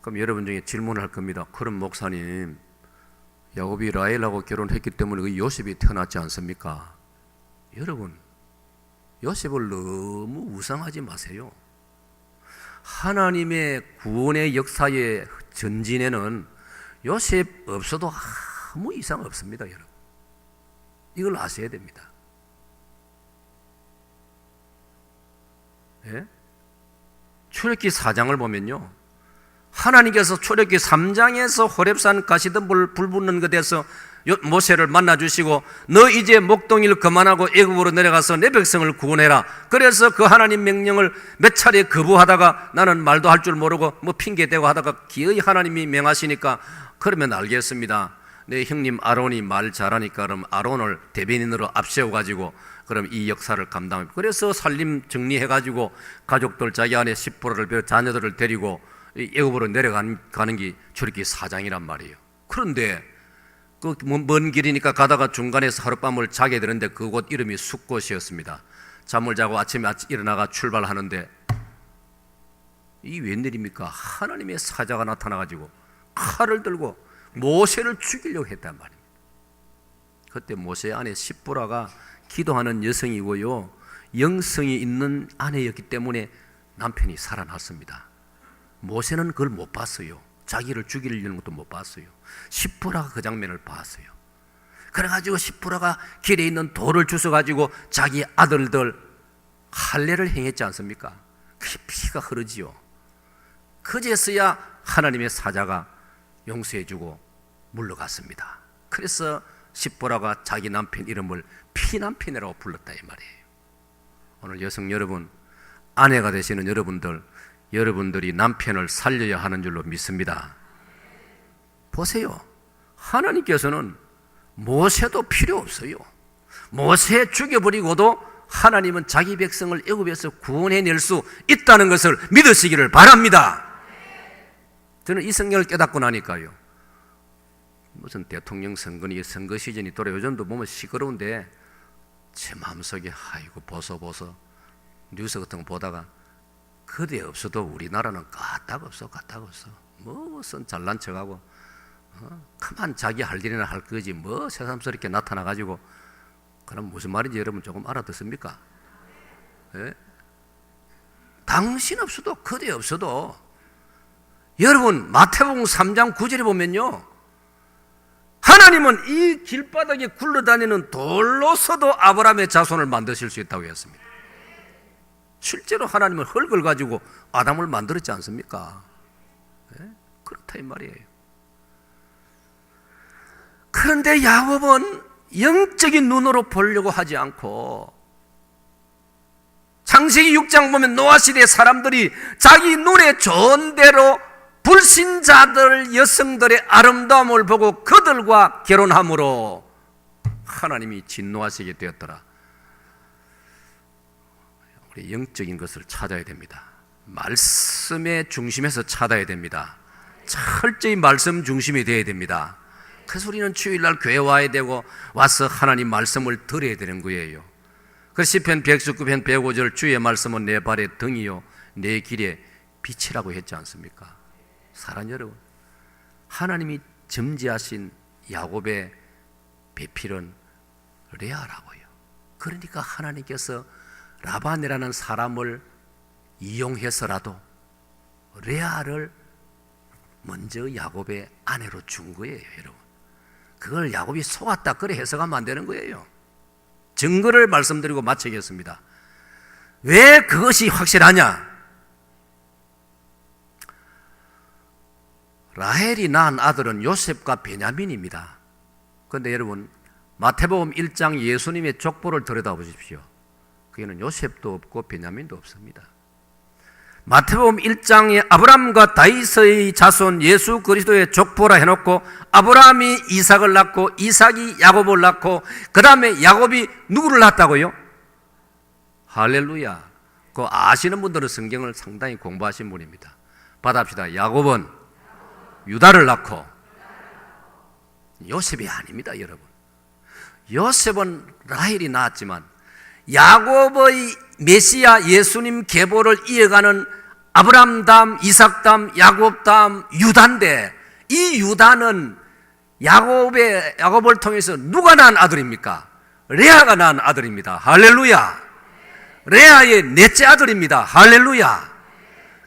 그럼 여러분 중에 질문을 할 겁니다. 그럼 목사님, 야곱이 라헬하고 결혼했기 때문에 그 요셉이 태어났지 않습니까? 여러분, 요셉을 너무 우상하지 마세요. 하나님의 구원의 역사의 전진에는 요셉 없어도 아무 이상 없습니다, 여러분. 이걸 아셔야 됩니다. 예? 출애굽기 4장을 보면요, 하나님께서 출애굽기 3장에서 호렙산 가시던 불 붙는 곳에서 모세를 만나주시고, 너 이제 목동일 그만하고 애굽으로 내려가서 내 백성을 구원해라. 그래서 그 하나님 명령을 몇 차례 거부하다가 나는 말도 할 줄 모르고 뭐 핑계대고 하다가 기어이 하나님이 명하시니까, 그러면 알겠습니다. 내 형님 아론이 말 잘하니까 그럼 아론을 대변인으로 앞세워가지고 그럼 이 역사를 감당합니다. 그래서 살림 정리해가지고 가족들 자기 안에 10%를 자녀들을 데리고 애굽으로 내려가는 게 출애굽기 4장이란 말이에요. 그런데 그 먼 길이니까 가다가 중간에서 하룻밤을 자게 되는데 그곳 이름이 숫곳이었습니다. 잠을 자고 아침에 일어나가 출발하는데 이 웬일입니까? 하나님의 사자가 나타나가지고 칼을 들고 모세를 죽이려고 했단 말입니다. 그때 모세 아내 십보라가 기도하는 여성이고요, 영성이 있는 아내였기 때문에 남편이 살아났습니다. 모세는 그걸 못 봤어요. 자기를 죽이려는 것도 못 봤어요. 십보라가 그 장면을 봤어요. 그래가지고 십보라가 길에 있는 돌을 주워가지고 자기 아들들 할례를 행했지 않습니까? 그 피가 흐르지요. 그제서야 하나님의 사자가 용서해주고 물러갔습니다. 그래서 십보라가 자기 남편 이름을 피남편이라고 불렀다 이 말이에요. 오늘 여성 여러분, 아내가 되시는 여러분들, 여러분들이 남편을 살려야 하는 줄로 믿습니다. 보세요. 하나님께서는 모세도 필요 없어요. 모세 죽여버리고도 하나님은 자기 백성을 애굽에서 구원해낼 수 있다는 것을 믿으시기를 바랍니다. 저는 이 성경을 깨닫고 나니까요, 무슨 대통령 선거니 선거 시즌이 돌아 요즘도 보면 시끄러운데 제 마음속에 아이고 보소 뉴스 같은 거 보다가 그대 없어도 우리나라는 까딱없어. 무슨 잘난 척하고 그만 자기 할 일이나 할 거지 뭐 새삼스럽게 나타나가지고. 그럼 무슨 말인지 여러분 조금 알아듣습니까? 예? 당신 없어도 그대 없어도. 여러분 마태복음 3장 9절에 보면요, 하나님은 이 길바닥에 굴러다니는 돌로서도 아브라함의 자손을 만드실 수 있다고 했습니다. 실제로 하나님은 흙을 가지고 아담을 만들었지 않습니까? 네? 그렇다 이 말이에요. 그런데 야곱은 영적인 눈으로 보려고 하지 않고, 창세기 6장 보면 노아 시대 사람들이 자기 눈에 좋은 대로 불신자들 여성들의 아름다움을 보고 그들과 결혼함으로 하나님이 진노하시게 되었더라. 우리 영적인 것을 찾아야 됩니다. 말씀의 중심에서 찾아야 됩니다. 철저히 말씀 중심이 되어야 됩니다. 그래서 우리는 주일날 교회 와야 되고 와서 하나님 말씀을 들어야 되는 거예요. 그래서 시편 119편 105절 주의 말씀은 내 발의 등이요 내 길의 빛이라고 했지 않습니까? 사랑 여러분, 하나님이 점지하신 야곱의 배필은 레아라고요. 그러니까 하나님께서 라반이라는 사람을 이용해서라도 레아를 먼저 야곱의 아내로 준 거예요, 여러분. 그걸 야곱이 속았다 그래 해석하면 안 되는 거예요. 증거를 말씀드리고 마치겠습니다. 왜 그것이 확실하냐? 라헬이 낳은 아들은 요셉과 베냐민입니다. 그런데 여러분 마태복음 1장 예수님의 족보를 들여다보십시오. 거기는 요셉도 없고 베냐민도 없습니다. 마태복음 1장에 아브라함과 다윗의 자손 예수 그리스도의 족보라 해놓고 아브라함이 이삭을 낳고 이삭이 야곱을 낳고 그 다음에 야곱이 누구를 낳았다고요? 할렐루야. 그 아시는 분들은 성경을 상당히 공부하신 분입니다. 받아봅시다. 야곱은 유다를 낳고 요셉이 아닙니다, 여러분. 요셉은 라헬이 낳았지만 야곱의 메시아 예수님 계보를 이어가는 아브라함 다음 이삭 다음 야곱 다음 유다인데, 이 유다는 야곱을 통해서 누가 낳은 아들입니까? 레아가 낳은 아들입니다. 할렐루야. 레아의 넷째 아들입니다. 할렐루야.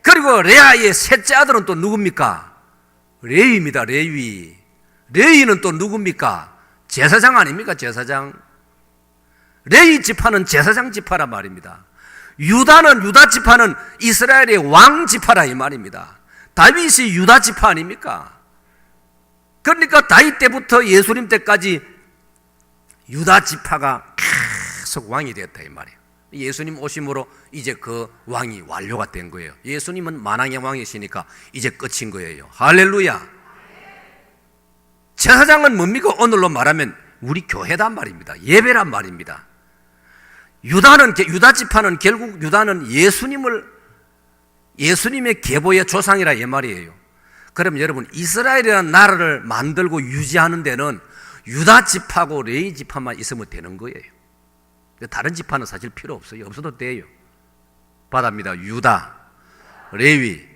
그리고 레아의 셋째 아들은 또 누굽니까? 레위입니다. 레위. 레위는 또 누굽니까? 제사장 아닙니까? 제사장. 레위 지파는 제사장 지파란 말입니다. 유다는 유다 지파는 이스라엘의 왕 지파라 이 말입니다. 다윗이 유다 지파 아닙니까? 그러니까 다윗 때부터 예수님 때까지 유다 지파가 계속 왕이 되었다 이 말이에요. 예수님 오심으로 이제 그 왕이 완료가 된 거예요. 예수님은 만왕의 왕이시니까 이제 끝인 거예요. 할렐루야. 제사장은 뭡니까? 오늘로 말하면 우리 교회단 말입니다. 예배란 말입니다. 유다 지파는 결국 유다는 예수님의 계보의 조상이라 이 말이에요. 그럼 여러분 이스라엘이라는 나라를 만들고 유지하는 데는 유다 지파고 레위 지파만 있으면 되는 거예요. 다른 지파는 사실 필요 없어요. 없어도 돼요. 받아입니다. 유다, 레위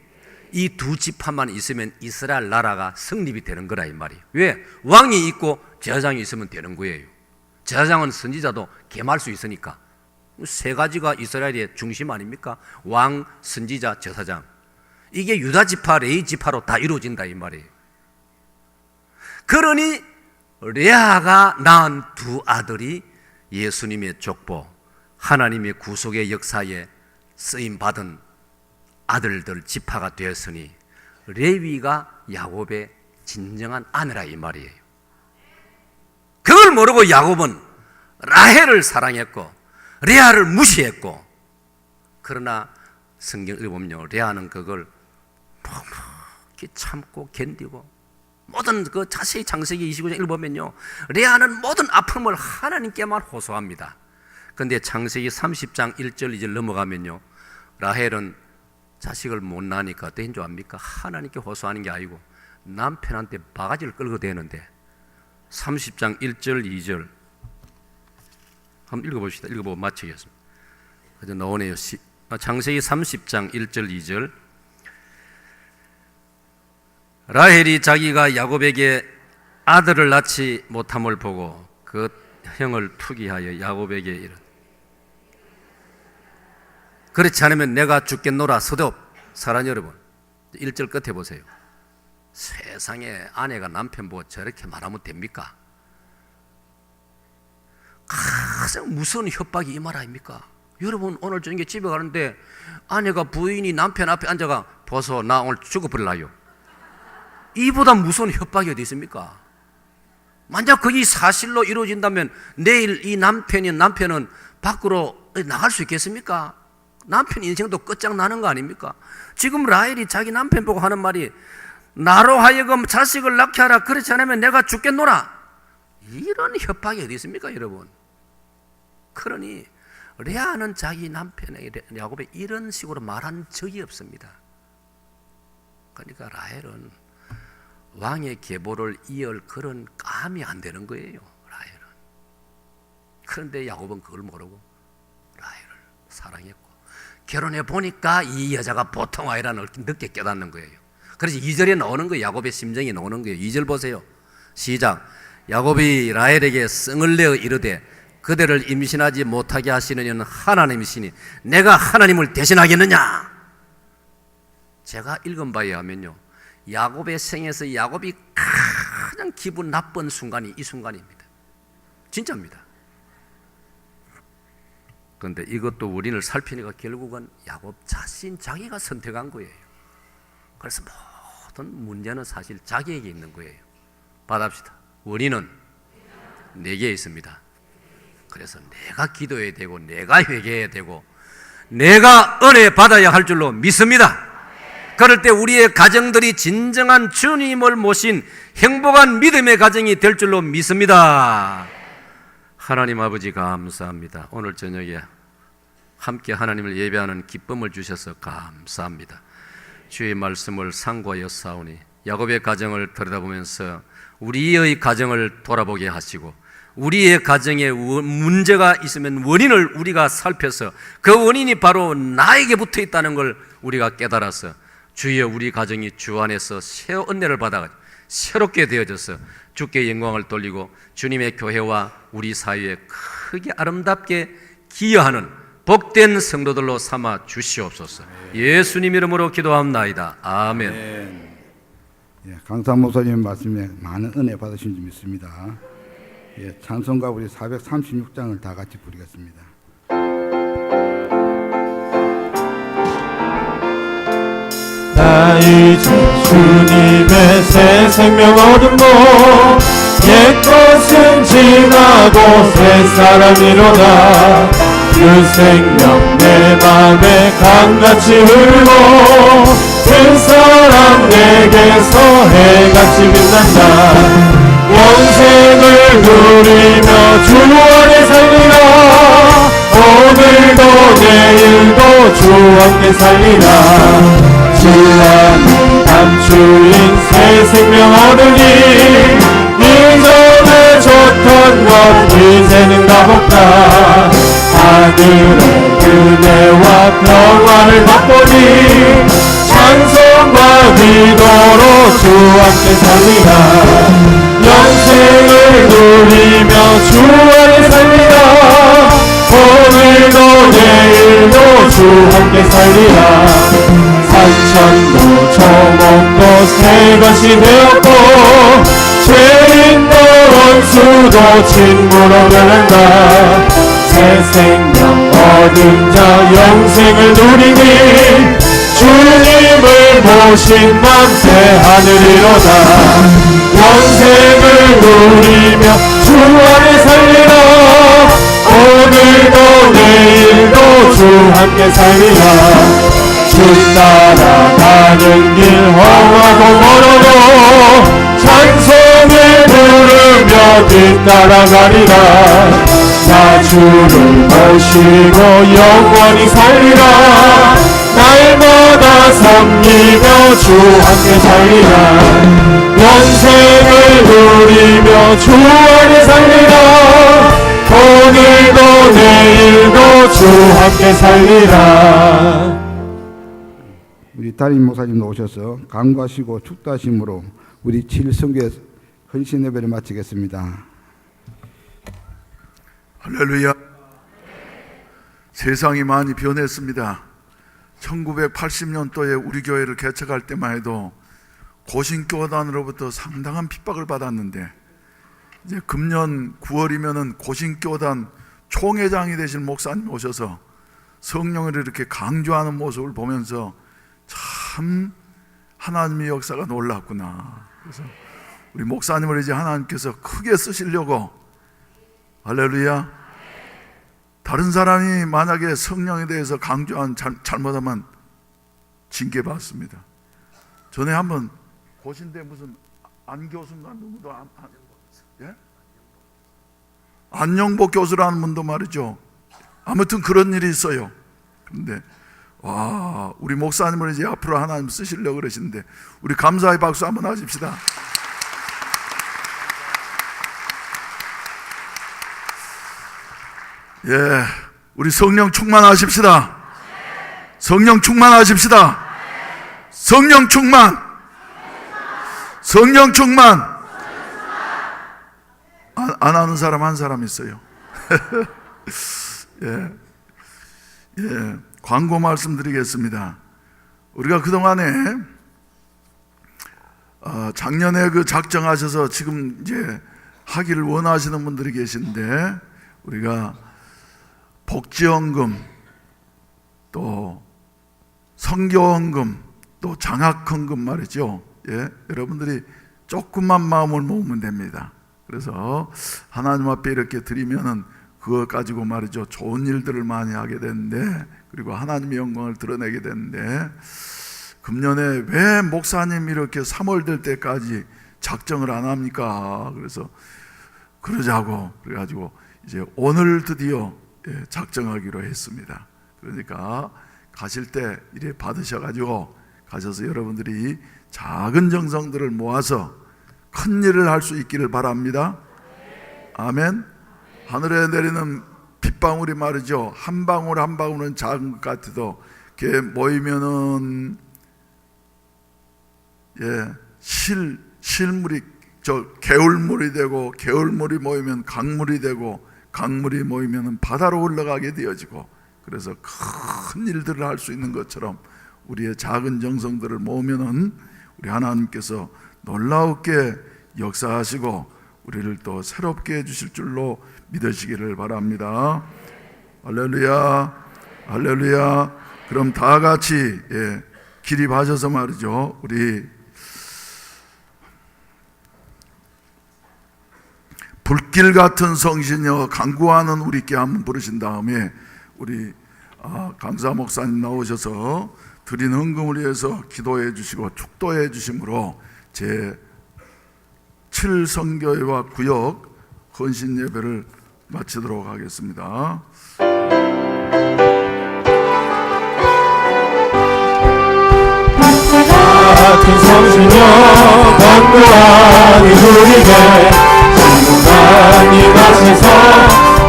이 두 지파만 있으면 이스라엘 나라가 성립이 되는 거라 이 말이에요. 왜? 왕이 있고 제사장이 있으면 되는 거예요. 제사장은 선지자도 겸할 수 있으니까. 세 가지가 이스라엘의 중심 아닙니까? 왕, 선지자, 제사장. 이게 유다 지파, 레위 지파로 다 이루어진다 이 말이에요. 그러니 레아가 낳은 두 아들이 예수님의 족보, 하나님의 구속의 역사에 쓰임받은 아들들 지파가 되었으니 레위가 야곱의 진정한 아내라 이 말이에요. 그걸 모르고 야곱은 라헬을 사랑했고 레아를 무시했고, 그러나 성경을 읽어보면요, 레아는 그걸 묵묵히 참고 견디고, 모든 그 자세히 창세기 29장 읽어보면요, 레아는 모든 아픔을 하나님께만 호소합니다. 그런데 창세기 30장 1절 2절 넘어가면요, 라헬은 자식을 못 낳으니까 어떻게 줄 압니까? 하나님께 호소하는 게 아니고 남편한테 바가지를 끌고 대는데, 30장 1절 2절 한번 읽어봅시다. 읽어보고 마치겠습니다. 아주 나오네요. 창세기 30장 1절 2절. 라헬이 자기가 야곱에게 아들을 낳지 못함을 보고 그 형을 투기하여 야곱에게 이르되, 그렇지 않으면 내가 죽겠노라. 서도 사랑하는 여러분, 1절 끝에 보세요. 세상에 아내가 남편 보고 저렇게 말하면 됩니까? 가장 무서운 협박이 이 말 아닙니까? 여러분, 오늘 저녁에 집에 가는데 아내가 부인이 남편 앞에 앉아가 보소, 나 오늘 죽어버릴라요. 이보다 무서운 협박이 어디 있습니까? 만약 그게 사실로 이루어진다면 내일 이 남편은 밖으로 나갈 수 있겠습니까? 남편 인생도 끝장나는 거 아닙니까? 지금 라헬이 자기 남편 보고 하는 말이 나로 하여금 자식을 낳게 하라. 그렇지 않으면 내가 죽겠노라. 이런 협박이 어디 있습니까, 여러분? 그러니 레아는 자기 남편에게 야곱에 이런 식으로 말한 적이 없습니다. 그러니까 라헬은 왕의 계보를 이을 그런 감이 안 되는 거예요, 라헬은. 그런데 야곱은 그걸 모르고 라헬을 사랑했고, 결혼해 보니까 이 여자가 보통 아니라는 걸 늦게 깨닫는 거예요. 그래서 2절에 나오는 거예요. 야곱의 심정이 나오는 거예요. 2절 보세요. 시작. 야곱이 라헬에게 성을 내어 이르되 그대를 임신하지 못하게 하시는 이는 하나님이시니 내가 하나님을 대신하겠느냐. 제가 읽은 바에 하면요, 야곱의 생에서 야곱이 가장 기분 나쁜 순간이 이 순간입니다. 진짜입니다. 그런데 이것도 우리를 살피니까 결국은 야곱 자신 자기가 선택한 거예요. 그래서 모든 문제는 사실 자기에게 있는 거예요. 받합시다. 원인은 내게 있습니다. 그래서 내가 기도해야 되고 내가 회개해야 되고 내가 은혜 받아야 할 줄로 믿습니다. 그럴 때 우리의 가정들이 진정한 주님을 모신 행복한 믿음의 가정이 될 줄로 믿습니다. 하나님 아버지 감사합니다. 오늘 저녁에 함께 하나님을 예배하는 기쁨을 주셔서 감사합니다. 주의 말씀을 상고하여 싸우니 야곱의 가정을 들여다보면서 우리의 가정을 돌아보게 하시고, 우리의 가정에 문제가 있으면 원인을 우리가 살펴서 그 원인이 바로 나에게 붙어 있다는 걸 우리가 깨달아서 주여 우리 가정이 주 안에서 새 은혜를 받아 새롭게 되어져서 주께 영광을 돌리고 주님의 교회와 우리 사회에 크게 아름답게 기여하는 복된 성도들로 삼아 주시옵소서. 예수님 이름으로 기도합나이다. 아멘. 예, 강산 목사님 말씀에 많은 은혜 받으신 줄 믿습니다. 예, 찬송가 우리 436장을 다 같이 부르겠습니다. 나 이제 주님의 새 생명 얻음고 옛것은 지나고 새 사람이로다. 그 생명 내 맘에 강같이 흐르고 그 사람 내게서 해같이 빛난다. 영생을 누리며 주 안에 살리라. 오늘도 내일도 주 함께 살리라. 주 안에 감추인 새 생명 얻으니 이전에 줬던 것 이제는 다 없다. 하늘의 은혜와 평안을 맛보니 찬송과 기도로 주 함께 살리라. 영생을 누리며 주 안에 살리라. 오늘도 내일도 주 함께 살리라. 산천도 초목도 새 것이 되었고 죄인도 원수도 진무로 변한다. 새 생명 얻은 자 영생을 누리니 주님을 보신 맘새 하늘이로다. 영생을 누리며 주 안에 살리라. 오늘도 내일도 주 함께 살리라. 주 따라가는 길 험하고 멀어도 찬송을 부르며 뒤따라가리라. 나 주를 모시고 영원히 살리라. 날마다 섬기며 주 함께 살리라. 영생을 누리며 주 안에 살리라. 오늘도 내일도 주 함께 살리라. 우리 담임 목사님 오셔서 강구하시고 축도하심으로 우리 7성교회 헌신 예배를 마치겠습니다. 할렐루야. 세상이 많이 변했습니다. 1980년도에 우리 교회를 개척할 때만 해도 고신교단으로부터 상당한 핍박을 받았는데 이제 금년 9월이면은 고신교단 총회장이 되신 목사님 오셔서 성령을 이렇게 강조하는 모습을 보면서 참 하나님의 역사가 놀랍구나. 그래서 우리 목사님을 이제 하나님께서 크게 쓰시려고, 할렐루야, 다른 사람이 만약에 성령에 대해서 강조한 잘못하면 징계받습니다. 전에 한번 고신대 무슨 안교수인가 누구도 예? 안영복 교수라는 분도 말이죠. 아무튼 그런 일이 있어요. 그런데 와, 우리 목사님을 이제 앞으로 하나님 쓰시려고 그러시는데 우리 감사의 박수 한번 하십시다. 예, 우리 성령 충만하십시다. 성령 충만하십시다. 성령 충만. 성령 충만. 안 하는 사람 한 사람 있어요. 예, 예, 광고 말씀드리겠습니다. 우리가 그동안에 작년에 그 작정하셔서 지금 이제 하기를 원하시는 분들이 계신데, 우리가 복지원금, 또 선교원금, 또 장학헌금 말이죠. 예, 여러분들이 조금만 마음을 모으면 됩니다. 그래서 하나님 앞에 이렇게 드리면은 그거 가지고 말이죠, 좋은 일들을 많이 하게 되는데, 그리고 하나님의 영광을 드러내게 되는데, 금년에 왜 목사님 이렇게 3월 될 때까지 작정을 안 합니까? 그래서 그러자고 그래가지고 이제 오늘 드디어 작정하기로 했습니다. 그러니까 가실 때 이래 받으셔가지고 가셔서 여러분들이 작은 정성들을 모아서 큰 일을 할 수 있기를 바랍니다. 아멘. 하늘에 내리는 빗방울이 말이죠, 한 방울 한 방울은 작은 것 같아도 걔 모이면은 실물이 개울물이 되고, 개울물이 모이면 강물이 되고, 강물이 모이면 바다로 올라가게 되어지고, 그래서 큰 일들을 할 수 있는 것처럼 우리의 작은 정성들을 모으면은 우리 하나님께서 놀라우게 역사하시고 우리를 또 새롭게 해주실 줄로 믿으시기를 바랍니다. 할렐루야, 할렐루야. 그럼 다 같이 기립하셔서 말이죠, 우리 불길 같은 성신여 간구하는 우리께 한번 부르신 다음에 우리 강사 목사님 나오셔서 드린 헌금을 위해서 기도해 주시고 축도해 주심으로 제 7선교회와 구역 헌신 예배를 마치도록 하겠습니다. 같은 성신여 간구하니 우리게 질문하니 마시서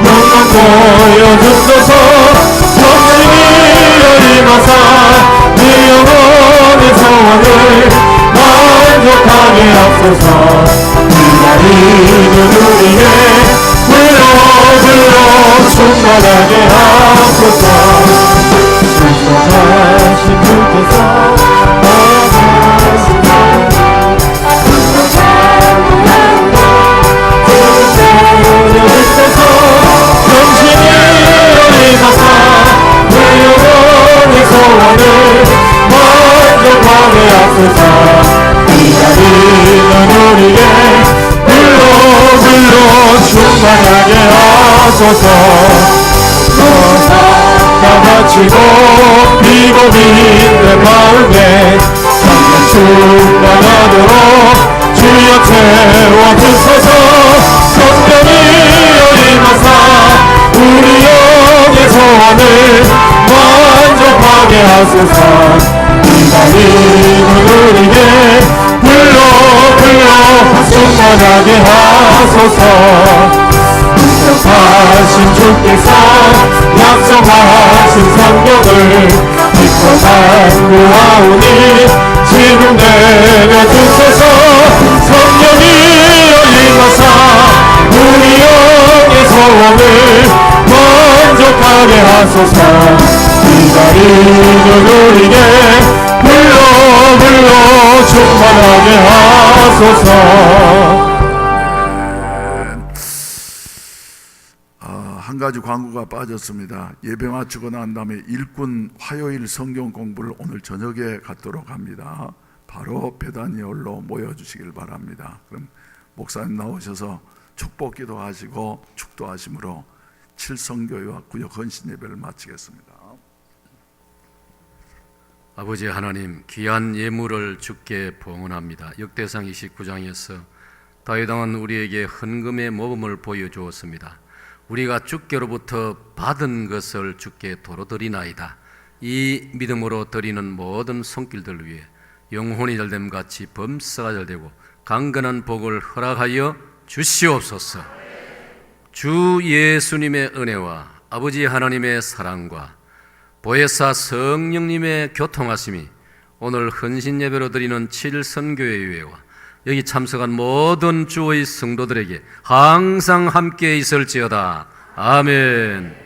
영광 보여주소서. 성령이여 임하사 내 영혼의 소원을 만족하게 하소서. 기다리는 우리의 불러 충만하게 하소서. 불쌍하신 주께서 만족하게 하소서. 기다리는 우리의 불러 충만하게 하소서. 다 바치고 비고 있는 마음에 성령 충만하도록 주여 채워주소서. 성령이여 임하사 우리 영의 소원을 만족하게 하소서. 기다리는 우리의 불러 충만하게 하소서. 하신 주께서 약속하신 성경을 믿고 간구하오니 지금 내려주소서. 성령이여 임하사 우리 영의 소원을 만족하게 하소서. 기다리는 우리의 불러 충만하게 하소서. 한 가지 광고가 빠졌습니다. 예배 마치고 난 다음에 일꾼 화요일 성경 공부를 오늘 저녁에 갖도록 합니다. 바로 베다니홀로 모여주시길 바랍니다. 그럼 목사님 나오셔서 축복기도 하시고 축도하심으로 칠성교회와 구역 헌신 예배를 마치겠습니다. 아버지 하나님, 귀한 예물을 주께 봉헌합니다. 역대상 29장에서 다윗 왕은 우리에게 헌금의 모범을 보여주었습니다. 우리가 주께로부터 받은 것을 주께 도로 드리나이다. 이 믿음으로 드리는 모든 손길들 위해 영혼이 잘됨 같이 범사가 잘되고 강건한 복을 허락하여 주시옵소서. 주 예수님의 은혜와 아버지 하나님의 사랑과 보혜사 성령님의 교통하심이 오늘 헌신 예배로 드리는 7선교회와 여기 참석한 모든 주의 성도들에게 항상 함께 있을지어다. 아멘.